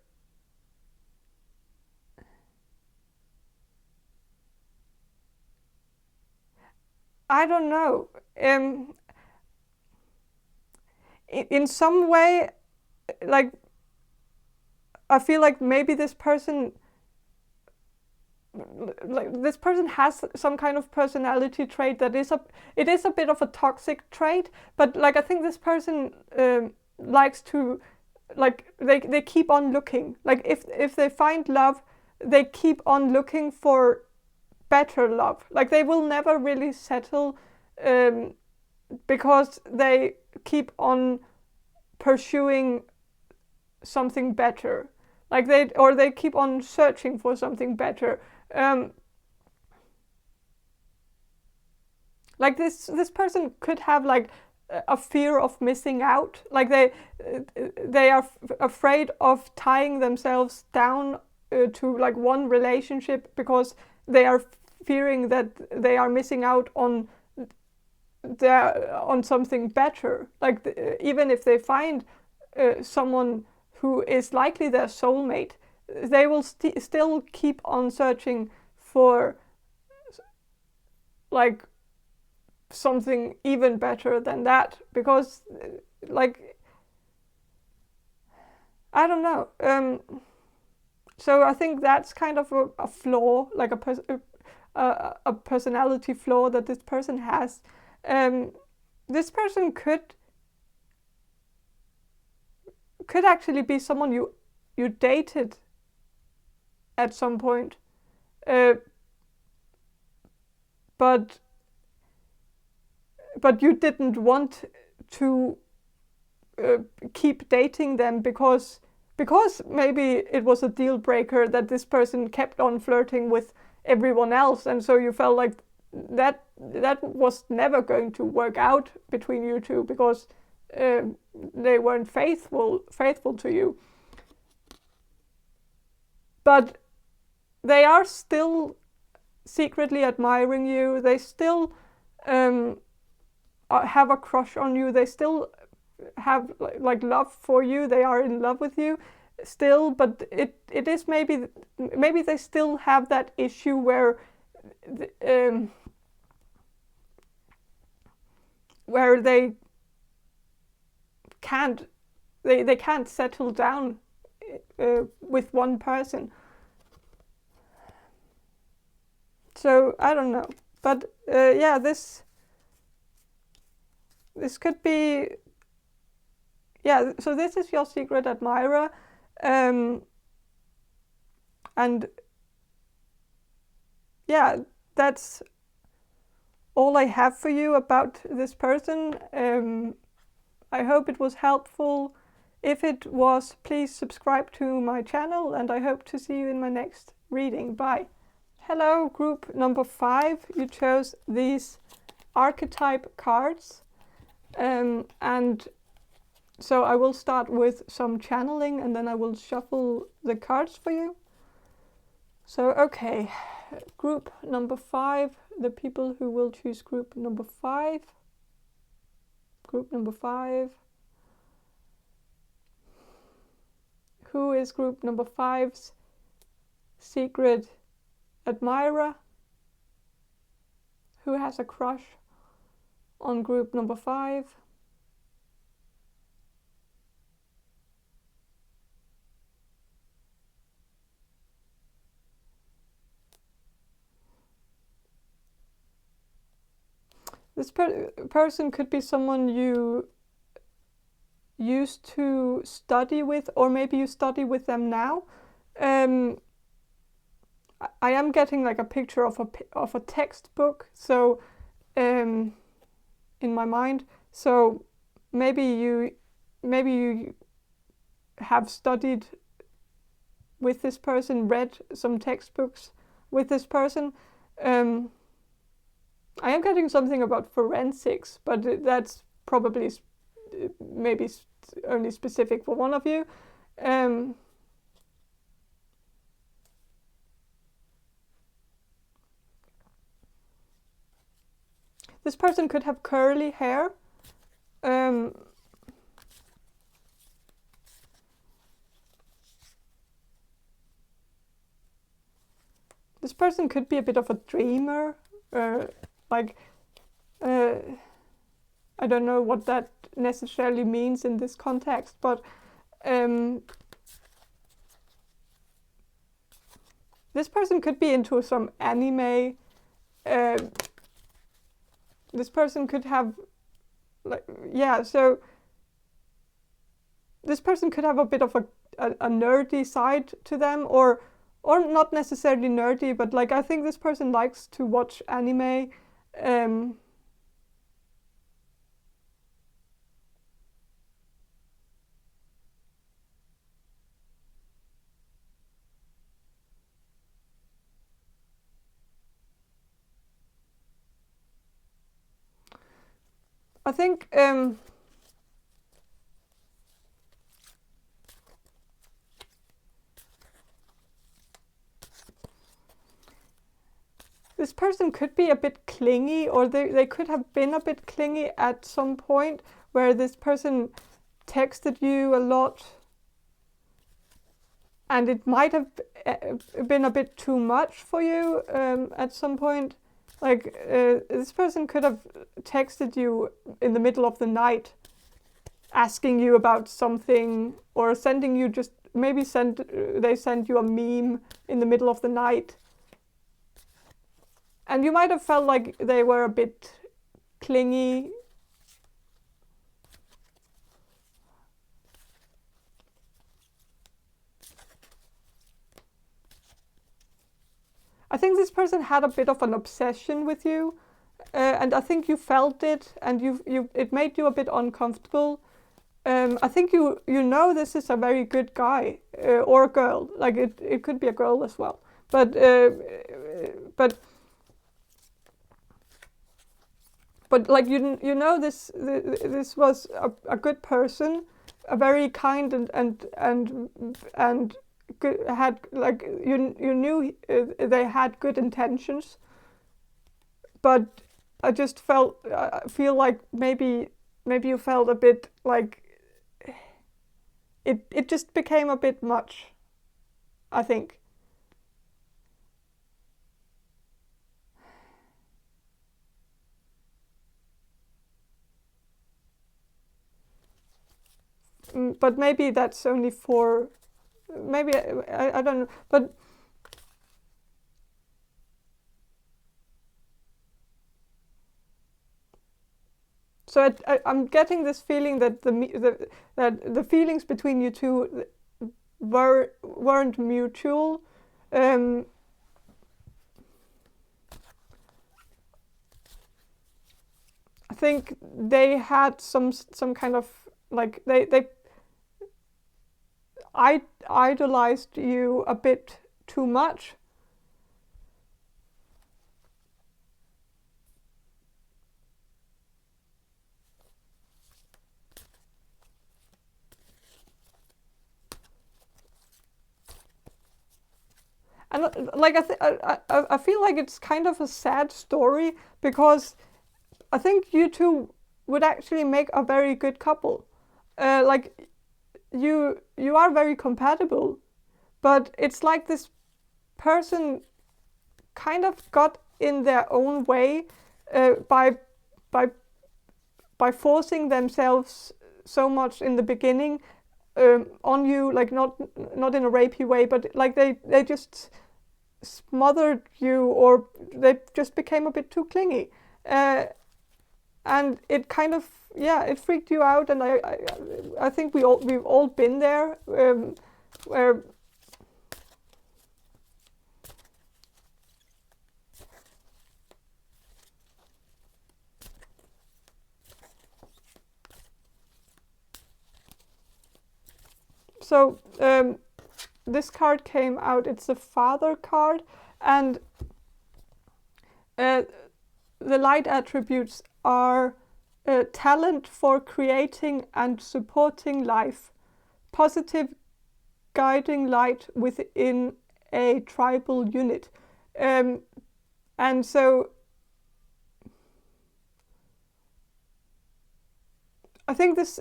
I don't know, in some way, like I feel like maybe this person has some kind of personality trait that is a bit of a toxic trait, but like I think this person likes to, like they keep on looking, like if they find love, they keep on looking for better love, like they will never really settle, because they keep on pursuing something better, like they keep on searching for something better. Like this person could have like a fear of missing out, like they are afraid of tying themselves down to like one relationship because they are fearing that they are missing out on something better. Like even if they find someone who is likely their soulmate, they will still keep on searching for like something even better than that, because like I don't know. So I think that's kind of a flaw, like a personality flaw that this person has. This person could actually be someone you dated at some point, but you didn't want to keep dating them because maybe it was a deal breaker that this person kept on flirting with everyone else, and so you felt like that was never going to work out between you two because they weren't faithful to you. But they are still secretly admiring you. They still have a crush on you. They still have like love for you. They are in love with you still, but it is maybe they still have that issue where they can't settle down with one person. So I don't know, but yeah, this could be, yeah. So this is your secret admirer, and yeah, that's all I have for you about this person. I hope it was helpful. If it was, please subscribe to my channel, and I hope to see you in my next reading. Bye. Hello, group number 5. You chose these archetype cards, and so I will start with some channeling, and then I will shuffle the cards for you. So, okay, group number 5, the people who will choose group number 5. Group number 5. Who is group number 5's secret admirer? Who has a crush on group number 5? This person could be someone you used to study with, or maybe you study with them now. I am getting like a picture of a textbook, so in my mind. So maybe you have studied with this person, read some textbooks with this person. I am getting something about forensics, but that's probably maybe only specific for one of you. This person could have curly hair. This person could be a bit of a dreamer. I don't know what that necessarily means in this context, but this person could be into some anime. This person could have, so this person could have a bit of a nerdy side to them, or not necessarily nerdy, but like I think this person likes to watch anime. I think this person could be a bit clingy, or they could have been a bit clingy at some point, where this person texted you a lot, and it might have been a bit too much for you at some point. Like this person could have texted you in the middle of the night, asking you about something, or sending you just maybe they sent you a meme in the middle of the night, and you might have felt like they were a bit clingy. I think this person had a bit of an obsession with you, and I think you felt it, and it made you a bit uncomfortable. I think you know this is a very good guy or a girl. Like it could be a girl as well, but like you know this was a good person, a very kind and good, had like you knew they had good intentions, but I just feel like maybe maybe you felt a bit like it just became a bit much, I think. But maybe that's only for, maybe, I don't know, but so I'm getting this feeling that that the feelings between you two weren't mutual. I think they had some kind of like they idolized you a bit too much. And like I feel like it's kind of a sad story, because I think you two would actually make a very good couple. Like you are very compatible, but it's like this person kind of got in their own way by forcing themselves so much in the beginning on you, like not in a rapey way, but like they just smothered you, or they just became a bit too clingy, and it kind of, yeah, it freaked you out. And I think we've all been there, where so this card came out. It's the father card, and the light attributes are talent for creating and supporting life, positive guiding light within a tribal unit. And so I think this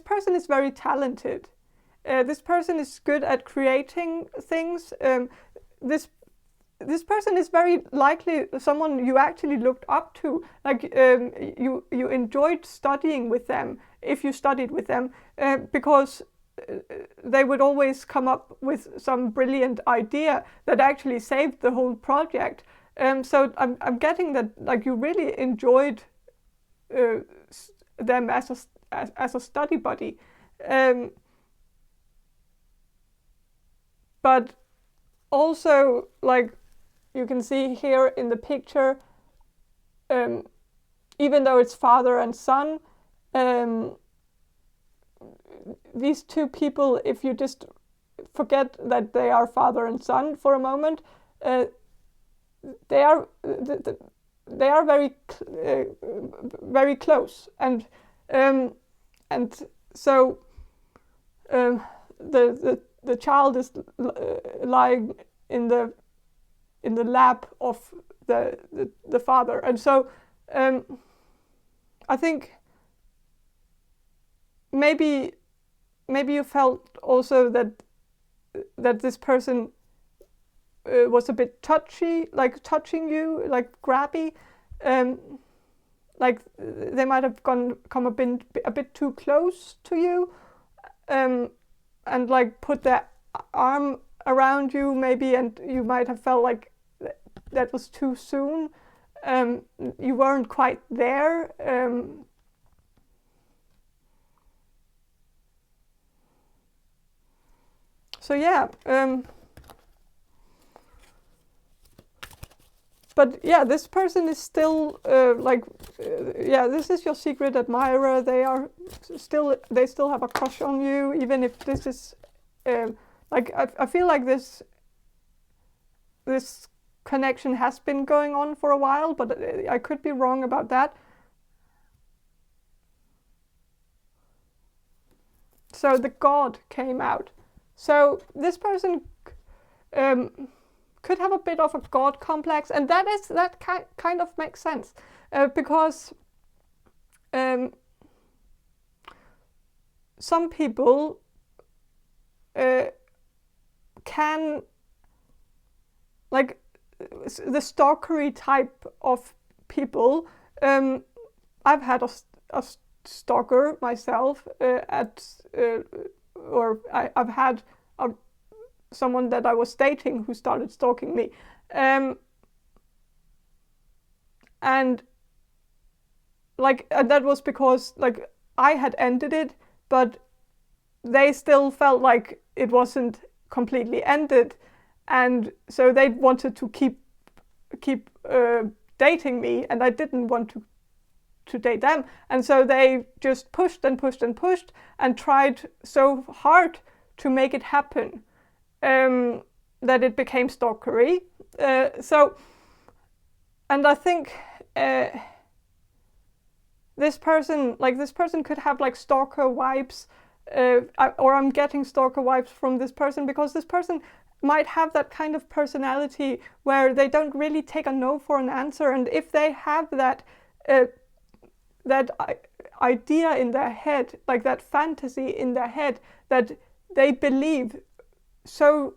person is very talented. This person is good at creating things. This person is very likely someone you actually looked up to. Like you enjoyed studying with them, if you studied with them, because they would always come up with some brilliant idea that actually saved the whole project. So I'm getting that, like, you really enjoyed them as a study buddy. But also, like you can see here in the picture, even though it's father and son, these two people, if you just forget that they are father and son for a moment, they are very very close, and so the child is lying in the lap of the father, and so I think maybe you felt also that this person was a bit touchy, like touching you, like grabby, like they might have come a bit too close to you, and like put their arm around you maybe, and you might have felt like that was too soon. You weren't quite there. So yeah, but yeah, this person is still yeah, this is your secret admirer. They still have a crush on you, even if this is like I feel like this connection has been going on for a while, but I could be wrong about that. So the god came out. So this person could have a bit of a god complex, and that kind of makes sense, because some people can, like, the stalkery type of people. I've had a stalker myself or I've had someone that I was dating who started stalking me. And that was because like I had ended it, but they still felt like it wasn't completely ended, and so they wanted to keep dating me, and I didn't want to date them, and so they just pushed and pushed and pushed and tried so hard to make it happen that it became stalkery. And I think this person could have like stalker vibes, or I'm getting stalker vibes from this person because this person might have that kind of personality where they don't really take a no for an answer, and if they have that idea in their head, like that fantasy in their head that they believe so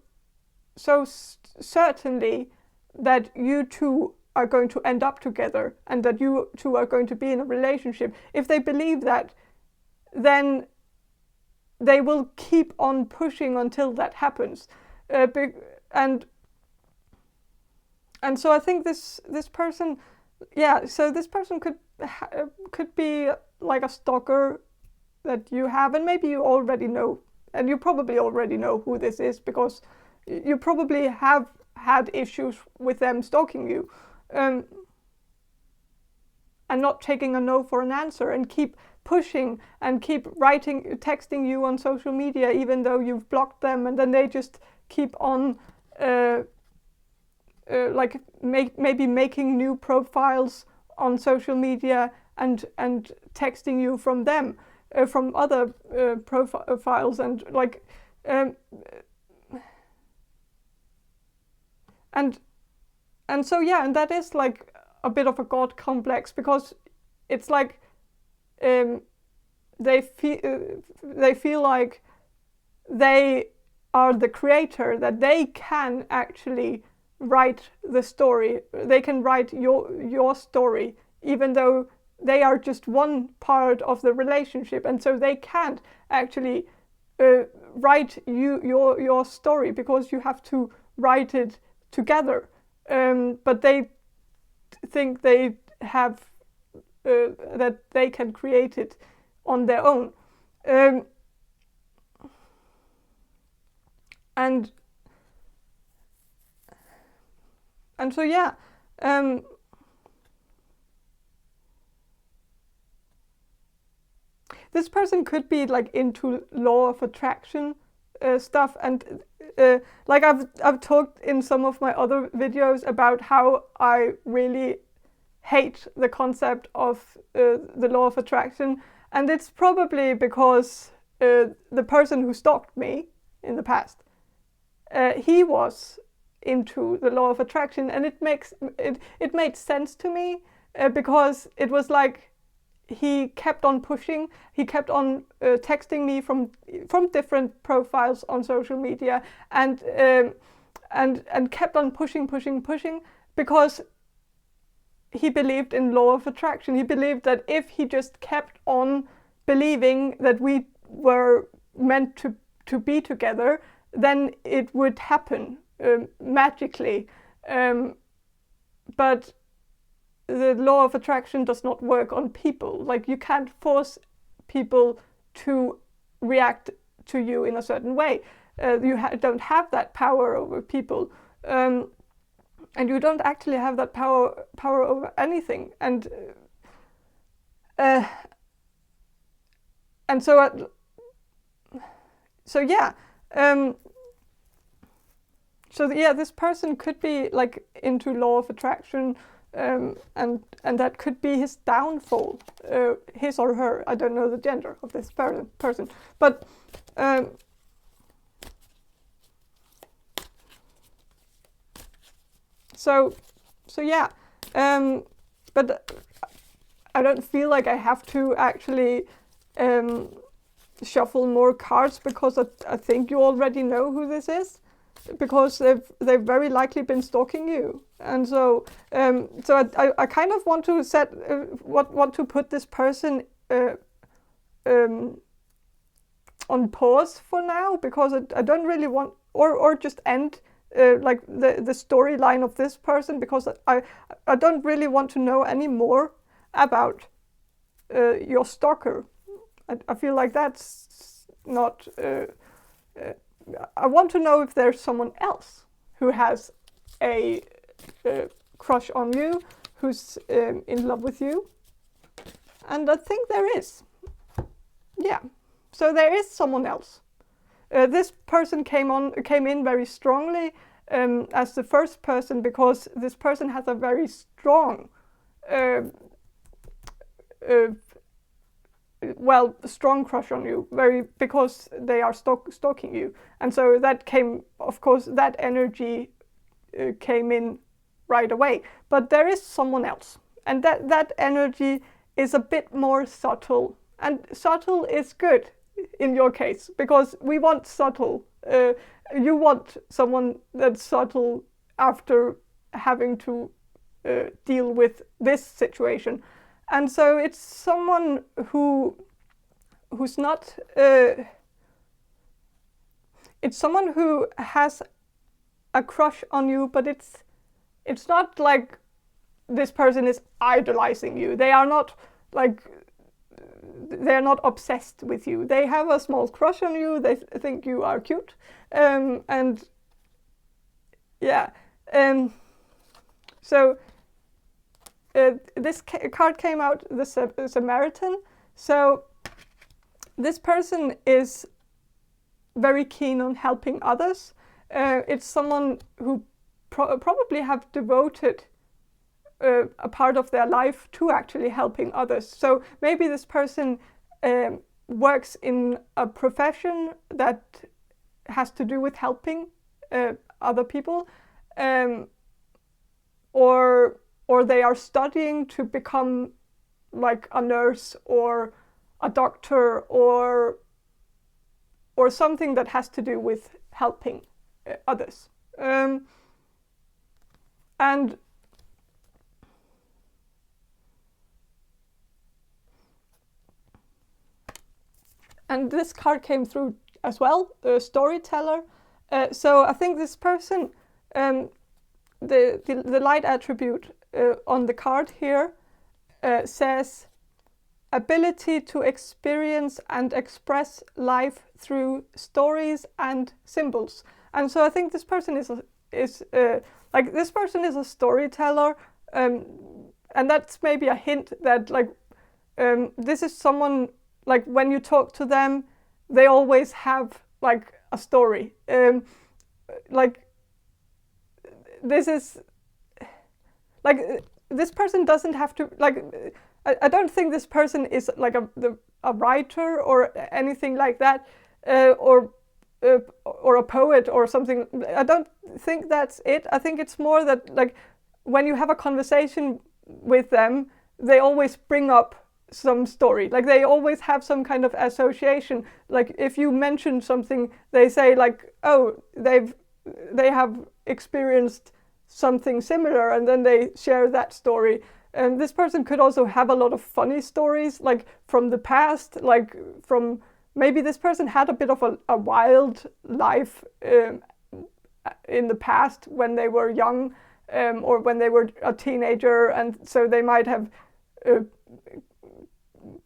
certainly that you two are going to end up together and that you two are going to be in a relationship, if they believe that, then they will keep on pushing until that happens. And so I think this person, so this person could be like a stalker that you have, and maybe you already know, and you probably already know who this is because you probably have had issues with them stalking you, and not taking a no for an answer, and keep pushing and keep texting you on social media even though you've blocked them, and then they just keep on maybe making new profiles on social media and texting you from them, from other profiles, and like and so and that is like a bit of a God complex, because it's like they feel like they are the creator, that they can actually write the story, they can write your story, even though they are just one part of the relationship, and so they can't actually write your story because you have to write it together. But they think they have that they can create it on their own, and so this person could be like into law of attraction stuff, and like I've talked in some of my other videos about how I really hate the concept of the law of attraction, and it's probably because the person who stalked me in the past, he was into the law of attraction, and it made sense to me because it was like he kept on pushing, he kept on texting me from different profiles on social media, and kept on pushing because he believed in law of attraction. He believed that if he just kept on believing that we were meant to be together, then it would happen magically. But the law of attraction does not work on people. Like, you can't force people to react to you in a certain way. You don't have that power over people. And you don't actually have that power over anything. And this person could be like into law of attraction, and that could be his downfall, his or her. I don't know the gender of this person, but but I don't feel like I have to actually shuffle more cards because I think you already know who this is, because they've very likely been stalking you, and so I kind of want to set want to put this person on pause for now, because I don't really want, or just end like the storyline of this person, because I don't really want to know any more about your stalker. I feel like that's not. I want to know if there's someone else who has a crush on you, who's in love with you, and I think there is. Yeah, so there is someone else. This person came in very strongly as the first person, because this person has a very strong, strong crush on you, because they are stalking you, and so that came, of course, that energy came in right away. But there is someone else, and that energy is a bit more subtle, and subtle is good in your case, because we want subtle. You want someone that's subtle after having to deal with this situation. And so it's someone who's not. It's someone who has a crush on you, but it's not like this person is idolizing you. They are not like. They're not obsessed with you. They have a small crush on you. They think you are cute, and yeah. So. This card came out, the Samaritan. So this person is very keen on helping others. It's someone who probably have devoted a part of their life to actually helping others. So maybe this person works in a profession that has to do with helping other people, or they are studying to become like a nurse or a doctor or something that has to do with helping others. And this card came through as well, the storyteller. So I think this person, the light attribute on the card here says ability to experience and express life through stories and symbols. And so I think this person is this person is a storyteller, and that's maybe a hint that this is someone, like when you talk to them, they always have like a story. This is this person doesn't have to I don't think this person is like a writer or anything like that, or a poet or something. I don't think that's it. I think it's more that when you have a conversation with them, they always bring up some story. Like they always have some kind of association. Like if you mention something, they say oh, they have experienced something similar, and then they share that story. And this person could also have a lot of funny stories, like from the past, from maybe this person had a bit of a wild life in the past when they were young, or when they were a teenager, and so they might have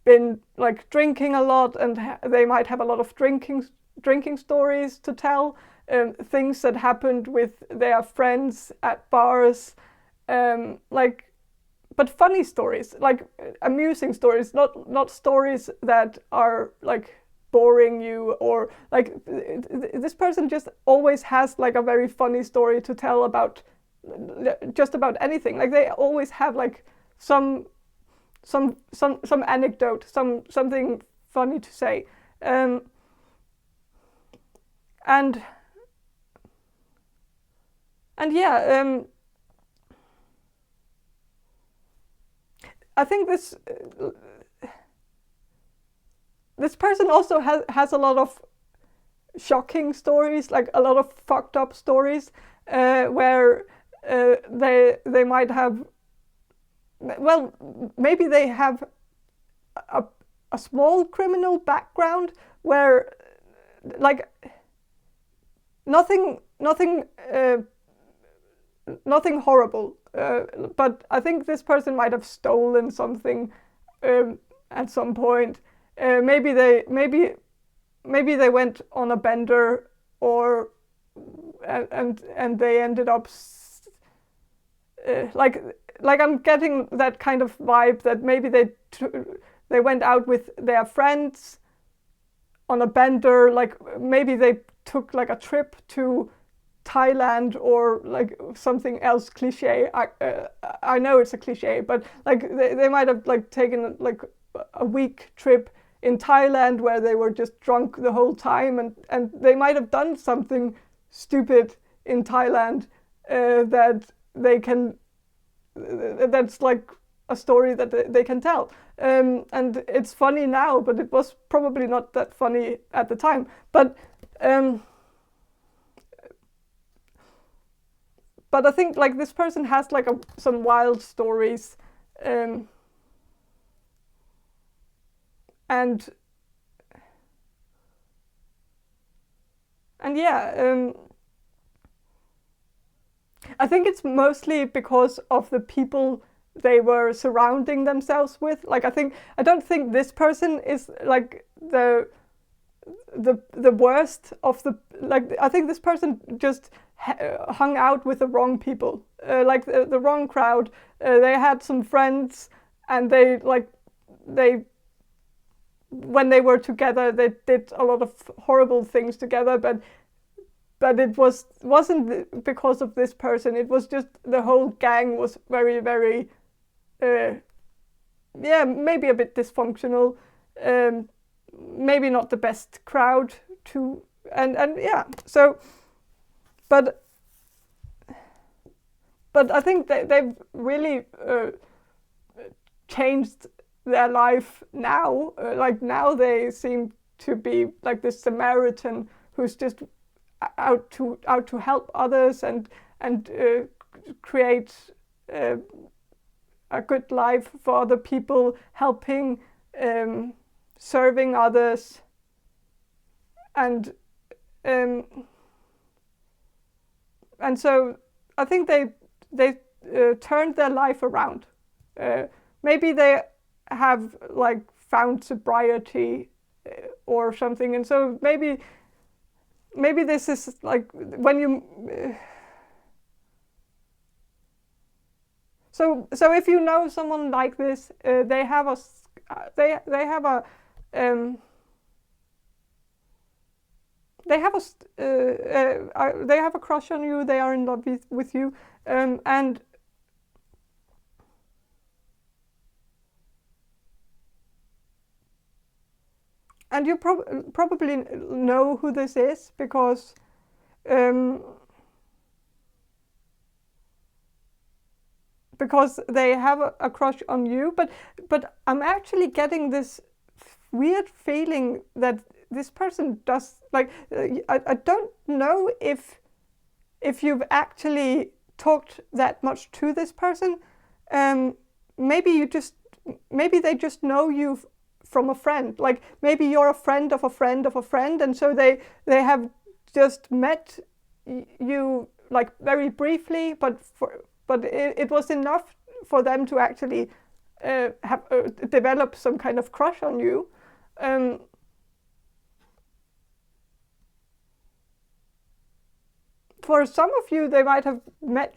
been drinking a lot, and they might have a lot of drinking stories to tell, things that happened with their friends at bars, but funny stories, amusing stories, not stories that are boring you, or this person just always has a very funny story to tell about just about anything. They always have some anecdote, something funny to say, and yeah, I think this this person also has a lot of shocking stories, like a lot of fucked up stories, where they might have, well, maybe they have a small criminal background where, like, nothing horrible, but I think this person might have stolen something at some point. Maybe they went on a bender, or and they ended up like I'm getting that kind of vibe that maybe they went out with their friends on a bender, like maybe they took like a trip to Thailand or like something else cliche. I know it's a cliche, but like they might have like taken like a week trip in Thailand where they were just drunk the whole time, and they might have done something stupid in Thailand that they can, that's like a story that they can tell. And it's funny now, but it was probably not that funny at the time. But I think like this person has like some wild stories, and yeah, I think it's mostly because of the people they were surrounding themselves with. Like I don't think this person is like the worst of the, like I think this person just hung out with the wrong people, like the wrong crowd. They had some friends, and they when they were together they did a lot of horrible things together, but it wasn't because of this person. It was just the whole gang was very, very yeah, maybe a bit dysfunctional, maybe not the best crowd to, and yeah, so but I think they've really changed their life now. Like now they seem to be like this Samaritan who's just out to help others and create a good life for other people, helping, serving others, and so I think they turned their life around. Maybe they have like found sobriety or something, and so maybe this is like when you so if you know someone like this, they have a crush on you. They are in love with you, and you probably know who this is because they have a crush on you. But I'm actually getting this weird feeling that this person does, like, I don't know if you've actually talked that much to this person. Maybe they just know you from a friend. Like maybe you're a friend of a friend of a friend, and so they have just met you like very briefly, but it was enough for them to actually have develop some kind of crush on you. For some of you, they might have met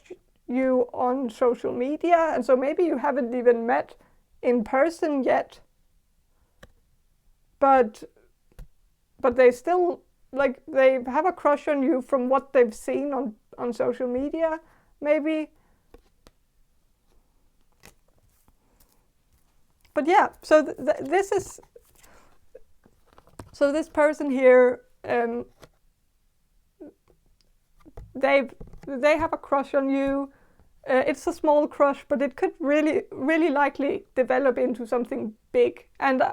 you on social media, and so maybe you haven't even met in person yet. But they still, like, they have a crush on you from what they've seen on social media, maybe. But yeah, so this person here, they have a crush on you. It's a small crush, but it could really, really likely develop into something big. And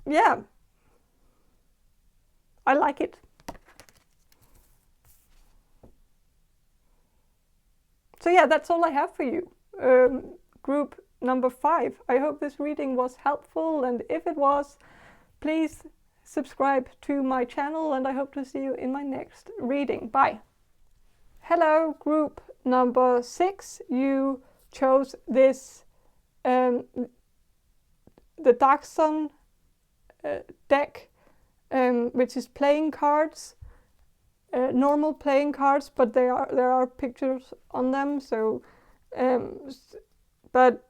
yeah, I like it. So yeah, that's all I have for you. Group number 5. I hope this reading was helpful, and if it was, please subscribe to my channel, and I hope to see you in my next reading. Bye. Hello, group number 6. You chose this, the Dark Sun deck, which is playing cards. Normal playing cards, but there are pictures on them. So, but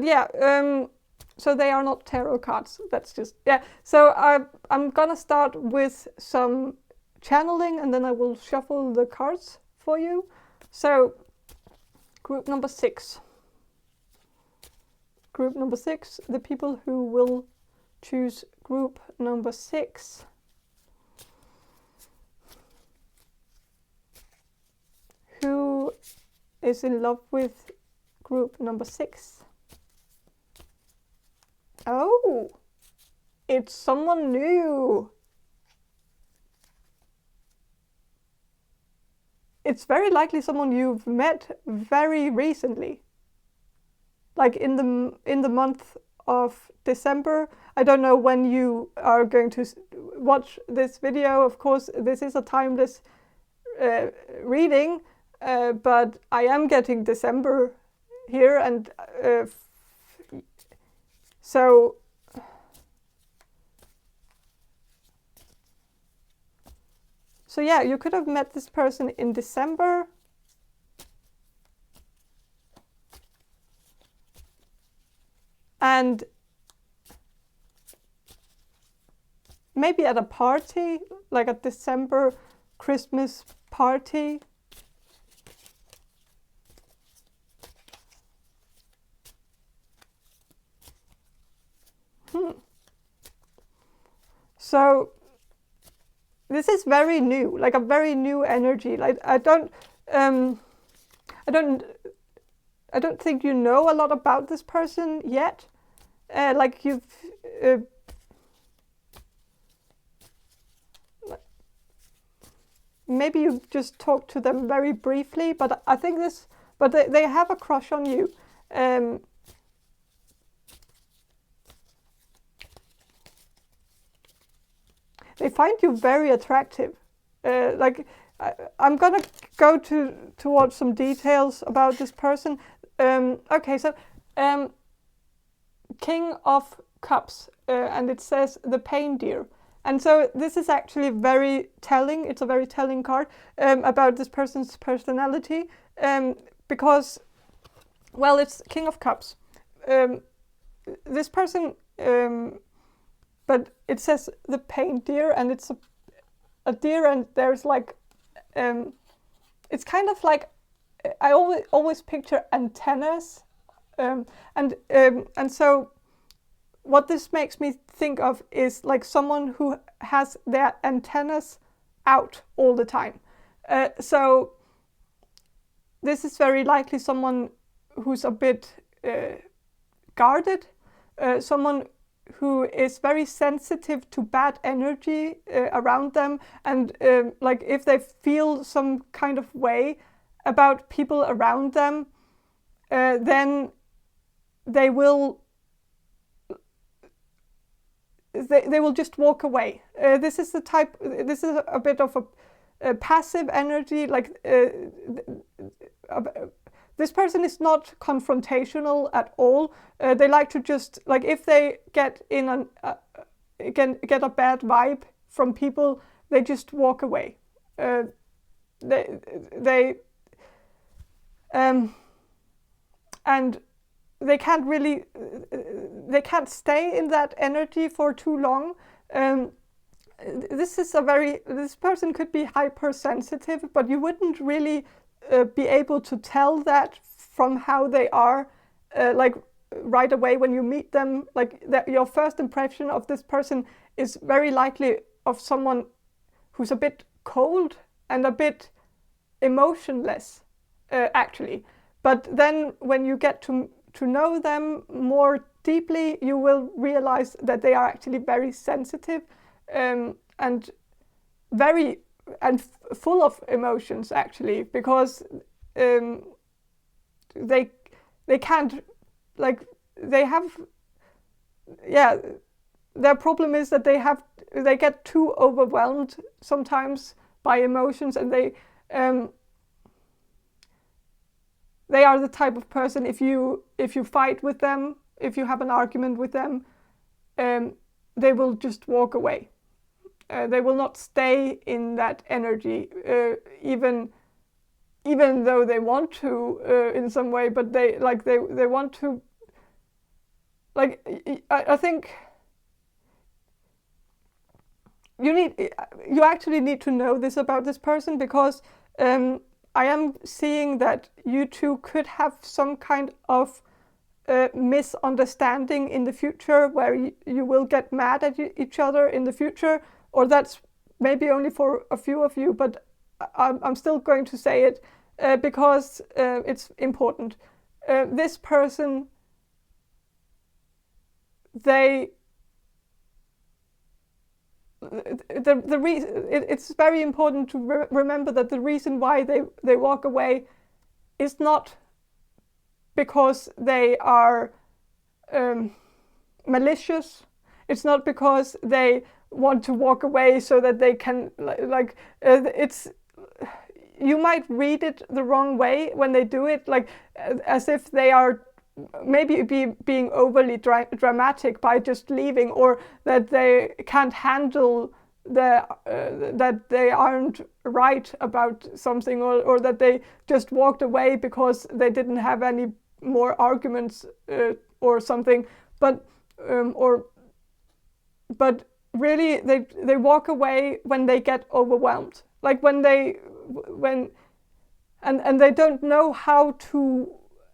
yeah. So they are not tarot cards. That's just yeah. So I'm gonna start with some channeling, and then I will shuffle the cards for you. So, group number 6. Group number 6. The people who will choose group number 6. Who is in love with group number 6? Oh, it's someone new. It's very likely someone you've met very recently, like in the month of December. I don't know when you are going to watch this video. Of course, this is a timeless reading, but I am getting December here, and so yeah, you could have met this person in December. And maybe at a party, like a December Christmas party. So this is very new, like a very new energy. Like I don't think you know a lot about this person yet. Like you've maybe you just talked to them very briefly, but I think they have a crush on you. They find you very attractive. I'm gonna go towards some details about this person. Okay, so King of Cups, and it says the pain deer. And so this is actually very telling. It's a very telling card about this person's personality, because, well, it's King of Cups. This person, but it says the pain deer, and it's a deer, and there's like, it's kind of like, I always picture antennas, and so what this makes me think of is like someone who has their antennas out all the time. So this is very likely someone who's a bit guarded, someone who is very sensitive to bad energy around them, and like if they feel some kind of way about people around them, then they will just walk away. This is a bit of a passive energy. Like this person is not confrontational at all. They like to just, like, if they get in get a bad vibe from people, they just walk away. And they can't stay in that energy for too long. This person could be hypersensitive, but you wouldn't really be able to tell that from how they are, like right away when you meet them. Like your first impression of this person is very likely of someone who's a bit cold and a bit emotionless, actually. But then when you get to know them more deeply, you will realize that they are actually very sensitive and very full of emotions, actually, because they can't, like, they have, yeah, their problem is that they get too overwhelmed sometimes by emotions, and they are the type of person, if you fight with them, if you have an argument with them, they will just walk away. They will not stay in that energy, even though they want to in some way, but they want to, like, I think you actually need to know this about this person, because I am seeing that you two could have some kind of misunderstanding in the future, where you will get mad at each other in the future, or that's maybe only for a few of you, but I'm still going to say it because it's important. This person, it's very important to remember that the reason why they walk away is not because they are malicious. It's not because they want to walk away so that they can, it's, you might read it the wrong way when they do it, like as if they are maybe being overly dramatic by just leaving, or that they can't handle that they aren't right about something, or that they just walked away because they didn't have any more arguments or something, but really they walk away when they get overwhelmed, like when they don't know how to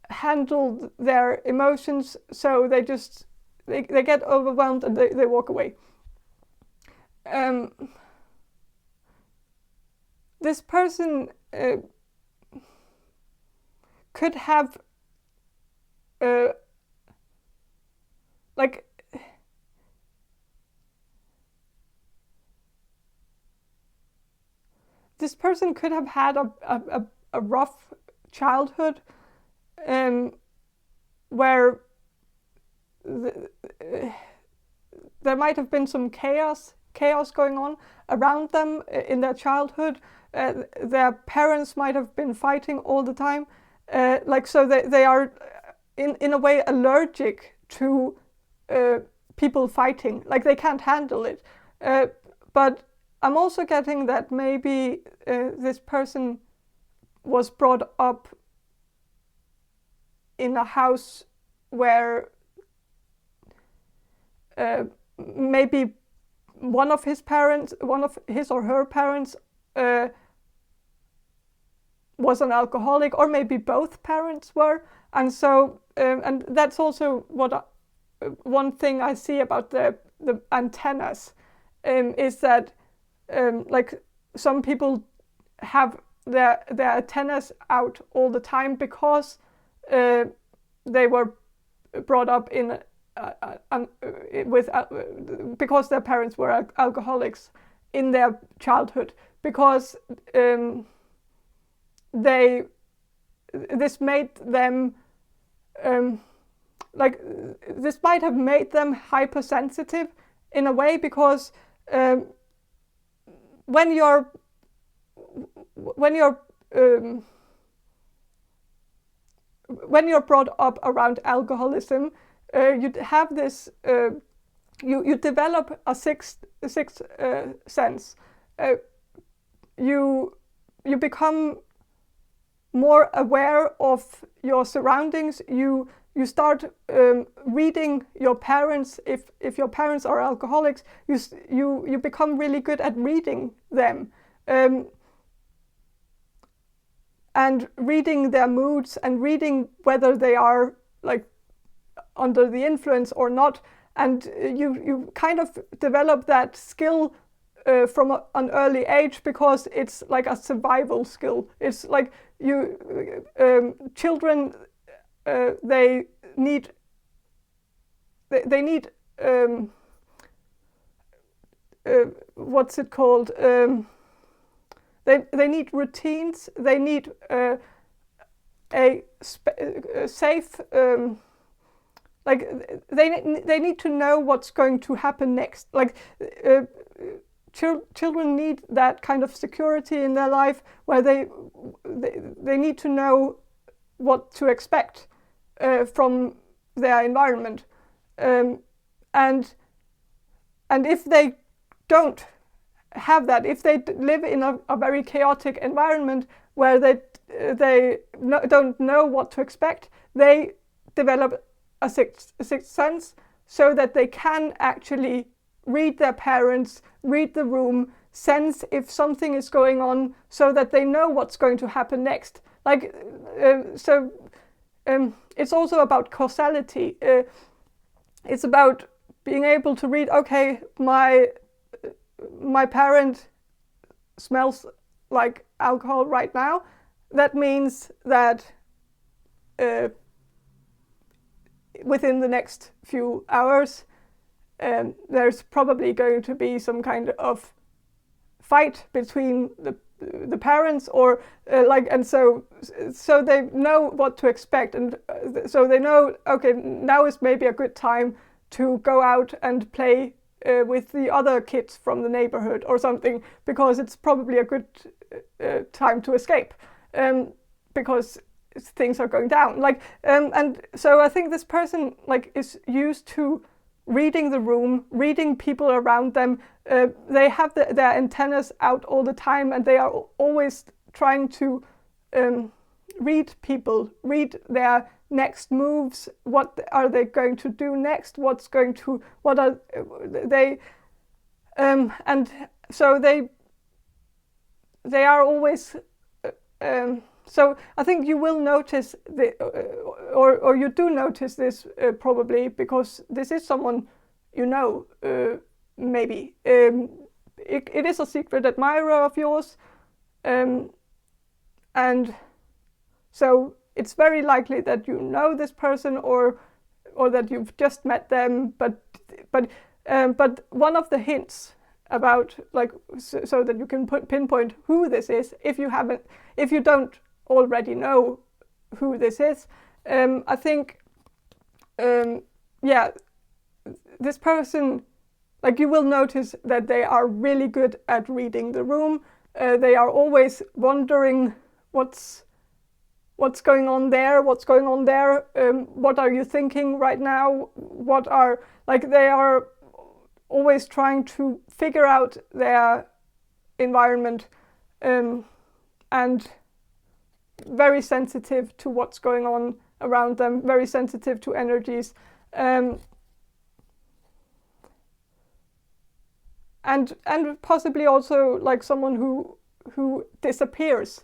handle their emotions, so they get overwhelmed and they walk away. This person could have this person could have had a rough childhood, where there might have been some chaos going on around them in their childhood. Their parents might have been fighting all the time, so they are in a way allergic to people fighting, like they can't handle it. But I'm also getting that maybe this person was brought up in a house where maybe one of his or her parents was an alcoholic, or maybe both parents were, and so and that's also what one thing I see about the antennas, is that like some people have their antennas out all the time because they were brought up in because their parents were alcoholics in their childhood, because this made them this might have made them hypersensitive in a way, because when you're brought up around alcoholism, you have this you develop a sixth sense. You become more aware of your surroundings. You start reading your parents. If your parents are alcoholics, you become really good at reading them, and reading their moods, and reading whether they are like under the influence or not. And you kind of develop that skill from an early age, because it's like a survival skill. It's like children, they need they need what's it called? They need routines. They need a safe. Like they need to know what's going to happen next. Like children need that kind of security in their life, where they need to know what to expect from their environment, and if they don't have that, if they live in a very chaotic environment where they don't know what to expect, they develop a sixth sense, so that they can actually read their parents, read the room, sense if something is going on, so that they know what's going to happen next. Like it's also about causality. It's about being able to read, okay, my parent smells like alcohol right now. That means that within the next few hours, there's probably going to be some kind of fight between the parents, or and so they know what to expect, and so they know, okay, now is maybe a good time to go out and play with the other kids from the neighborhood or something, because it's probably a good time to escape, because things are going down. Like and so I think this person is used to reading the room, reading people around them. They have their antennas out all the time, and they are always trying to read people, read their next moves. What are they going to do next? What are they? And so they are always. So I think you will notice or you do notice this probably, because this is someone you know, maybe. It is a secret admirer of yours, and so it's very likely that you know this person, or that you've just met them. But one of the hints about, so that you can pinpoint who this is, if you don't already know who this is, I think, this person, you will notice that they are really good at reading the room. They are always wondering what's going on there, what are you thinking right now, they are always trying to figure out their environment, and very sensitive to what's going on around them, very sensitive to energies, and possibly also someone who disappears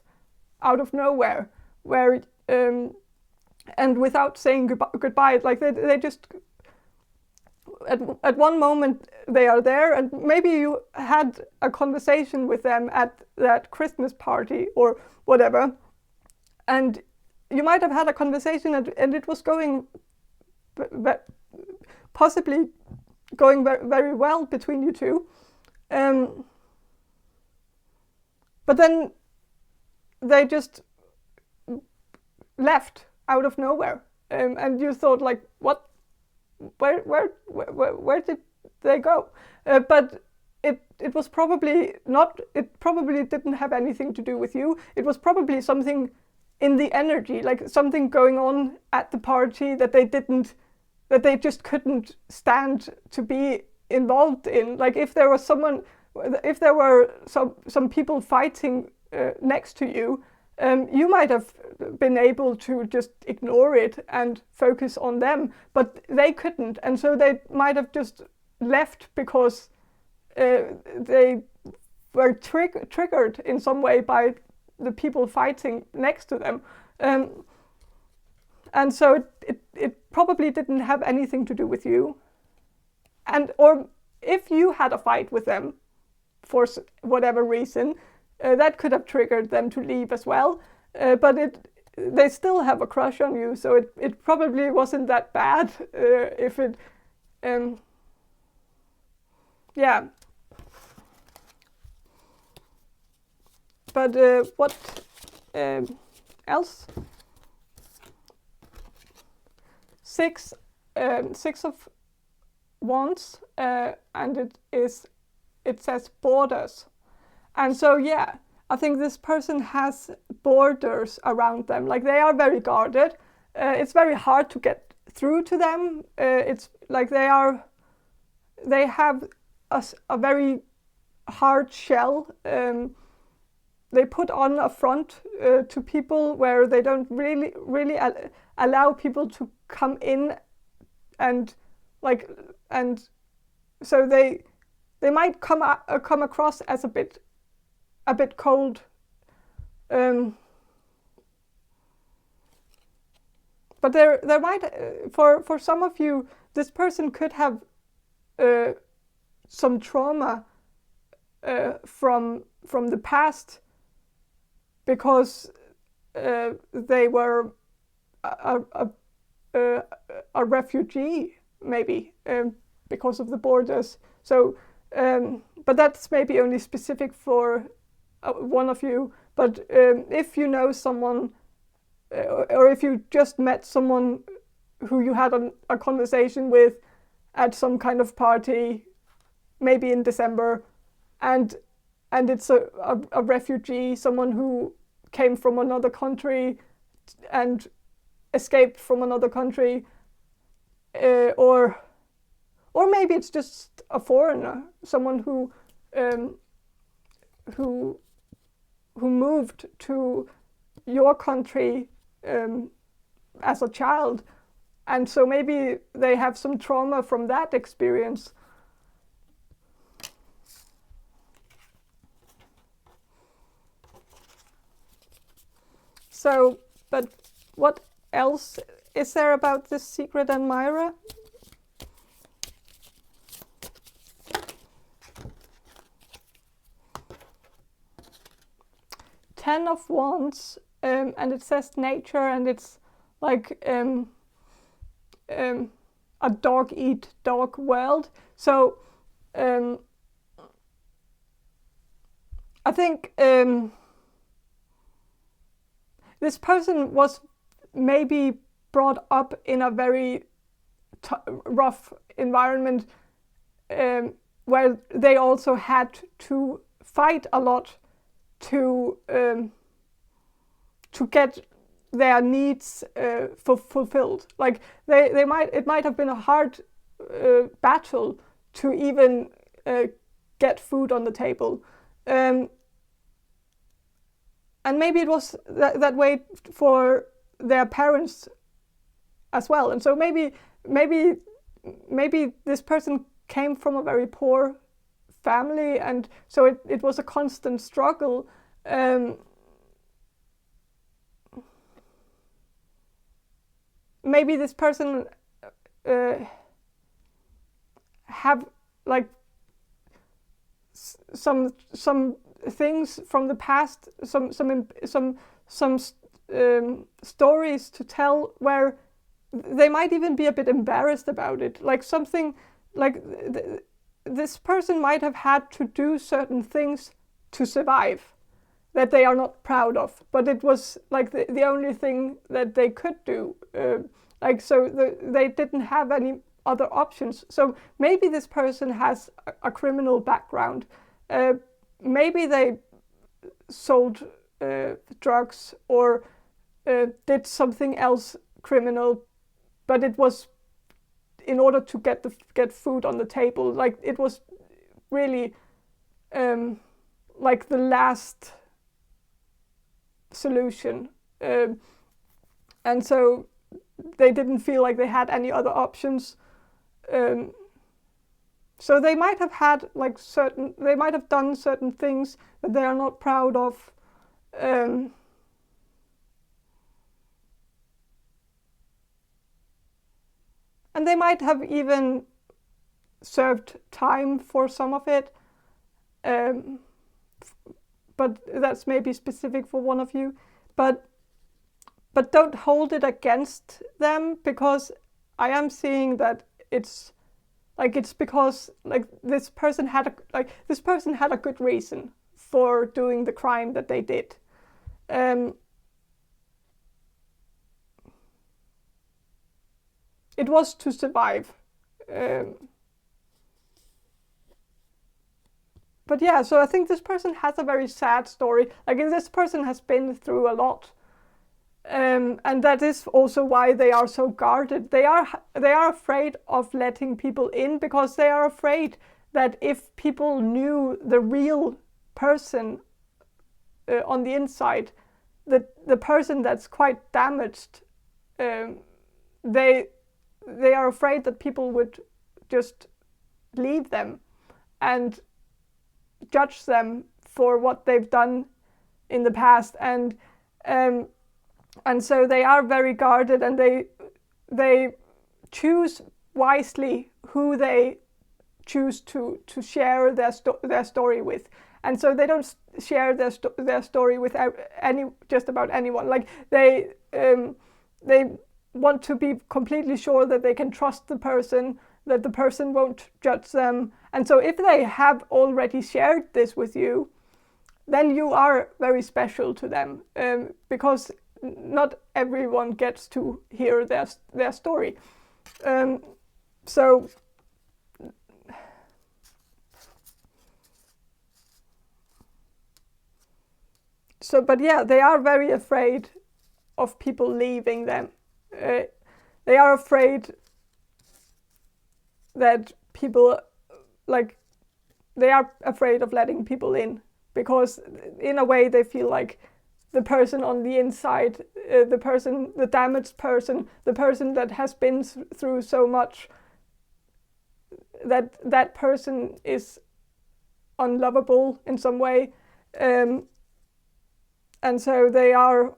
out of nowhere, where and without saying goodbye, they just at one moment they are there, and maybe you had a conversation with them at that Christmas party or whatever, and you might have had a conversation and it was going possibly going very well between you two, but then they just left out of nowhere, and you thought, what? Where did they go? But it was probably not. It probably didn't have anything to do with you. It was probably something in the energy, something going on at the party that they just couldn't stand to be involved in. If there was if there were some people fighting next to you, you might have been able to just ignore it and focus on them, but they couldn't, and so they might have just left because they were triggered in some way by the people fighting next to them, and so it probably didn't have anything to do with you, or if you had a fight with them for whatever reason, that could have triggered them to leave as well, but they still have a crush on you, so it probably wasn't that bad if it yeah. But what else? Six of Wands, and it says borders, and so yeah, I think this person has borders around them. Like they are very guarded. It's very hard to get through to them. It's like they have a very hard shell. They put on a front to people where they don't really allow people to come in, and so they might come across as a bit cold. But there might for some of you, this person could have some trauma from the past, because they were a refugee, maybe, because of the borders. So, but that's maybe only specific for one of you. But if you know someone, or if you just met someone who you had a conversation with at some kind of party, maybe in December, and it's a refugee, someone who came from another country and escaped from another country, or maybe it's just a foreigner, someone who moved to your country as a child, and so maybe they have some trauma from that experience. So, but what else is there about this secret admirer? Ten of Wands, and it says nature, and it's like a dog-eat-dog world. So I think this person was maybe brought up in a very rough environment, where they also had to fight a lot to get their needs fulfilled. Like it might have been a hard battle to even get food on the table. And maybe it was that way for their parents as well. And so maybe this person came from a very poor family, and so it was a constant struggle. Maybe this person have like some things from the past, some stories to tell, where they might even be a bit embarrassed about it. Like something like this person might have had to do certain things to survive that they are not proud of, but it was like the only thing that they could do. They didn't have any other options. So maybe this person has a criminal background. Maybe they sold drugs or did something else criminal, but it was in order to get food on the table. Like it was really like the last solution, and so they didn't feel like they had any other options. So they might have had they might have done certain things that they are not proud of. And they might have even served time for some of it. But that's maybe specific for one of you. But don't hold it against them, because I am seeing that it's like it's because like this person had a good reason for doing the crime that they did. It was to survive. But yeah, so I think this person has a very sad story. Like this person has been through a lot. And that is also why they are so guarded. They are afraid of letting people in because they are afraid that if people knew the real person on the inside, the person that's quite damaged, they are afraid that people would just leave them and judge them for what they've done in the past, and so they are very guarded, and they choose wisely who they choose to share their story with, and so they don't share their story with just about anyone. Like they want to be completely sure that they can trust the person, that the person won't judge them. And so if they have already shared this with you, then you are very special to them, because not everyone gets to hear their story. But yeah, they are very afraid of people leaving them. They are afraid that people, like, they are afraid of letting people in, because in a way they feel like the person on the inside, the damaged person, the person that has been through so much, that person is unlovable in some way, and so they are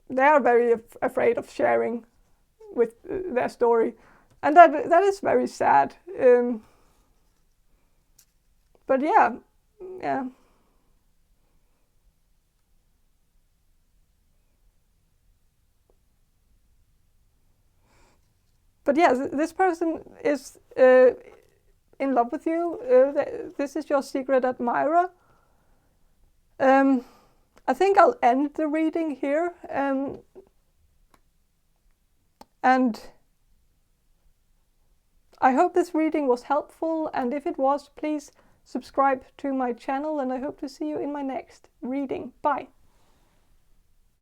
very afraid of sharing with their story, and that is very sad. But yeah. But yeah, this person is in love with you. This is your secret admirer. I think I'll end the reading here. And I hope this reading was helpful, and if it was, please subscribe to my channel, and I hope to see you in my next reading. Bye!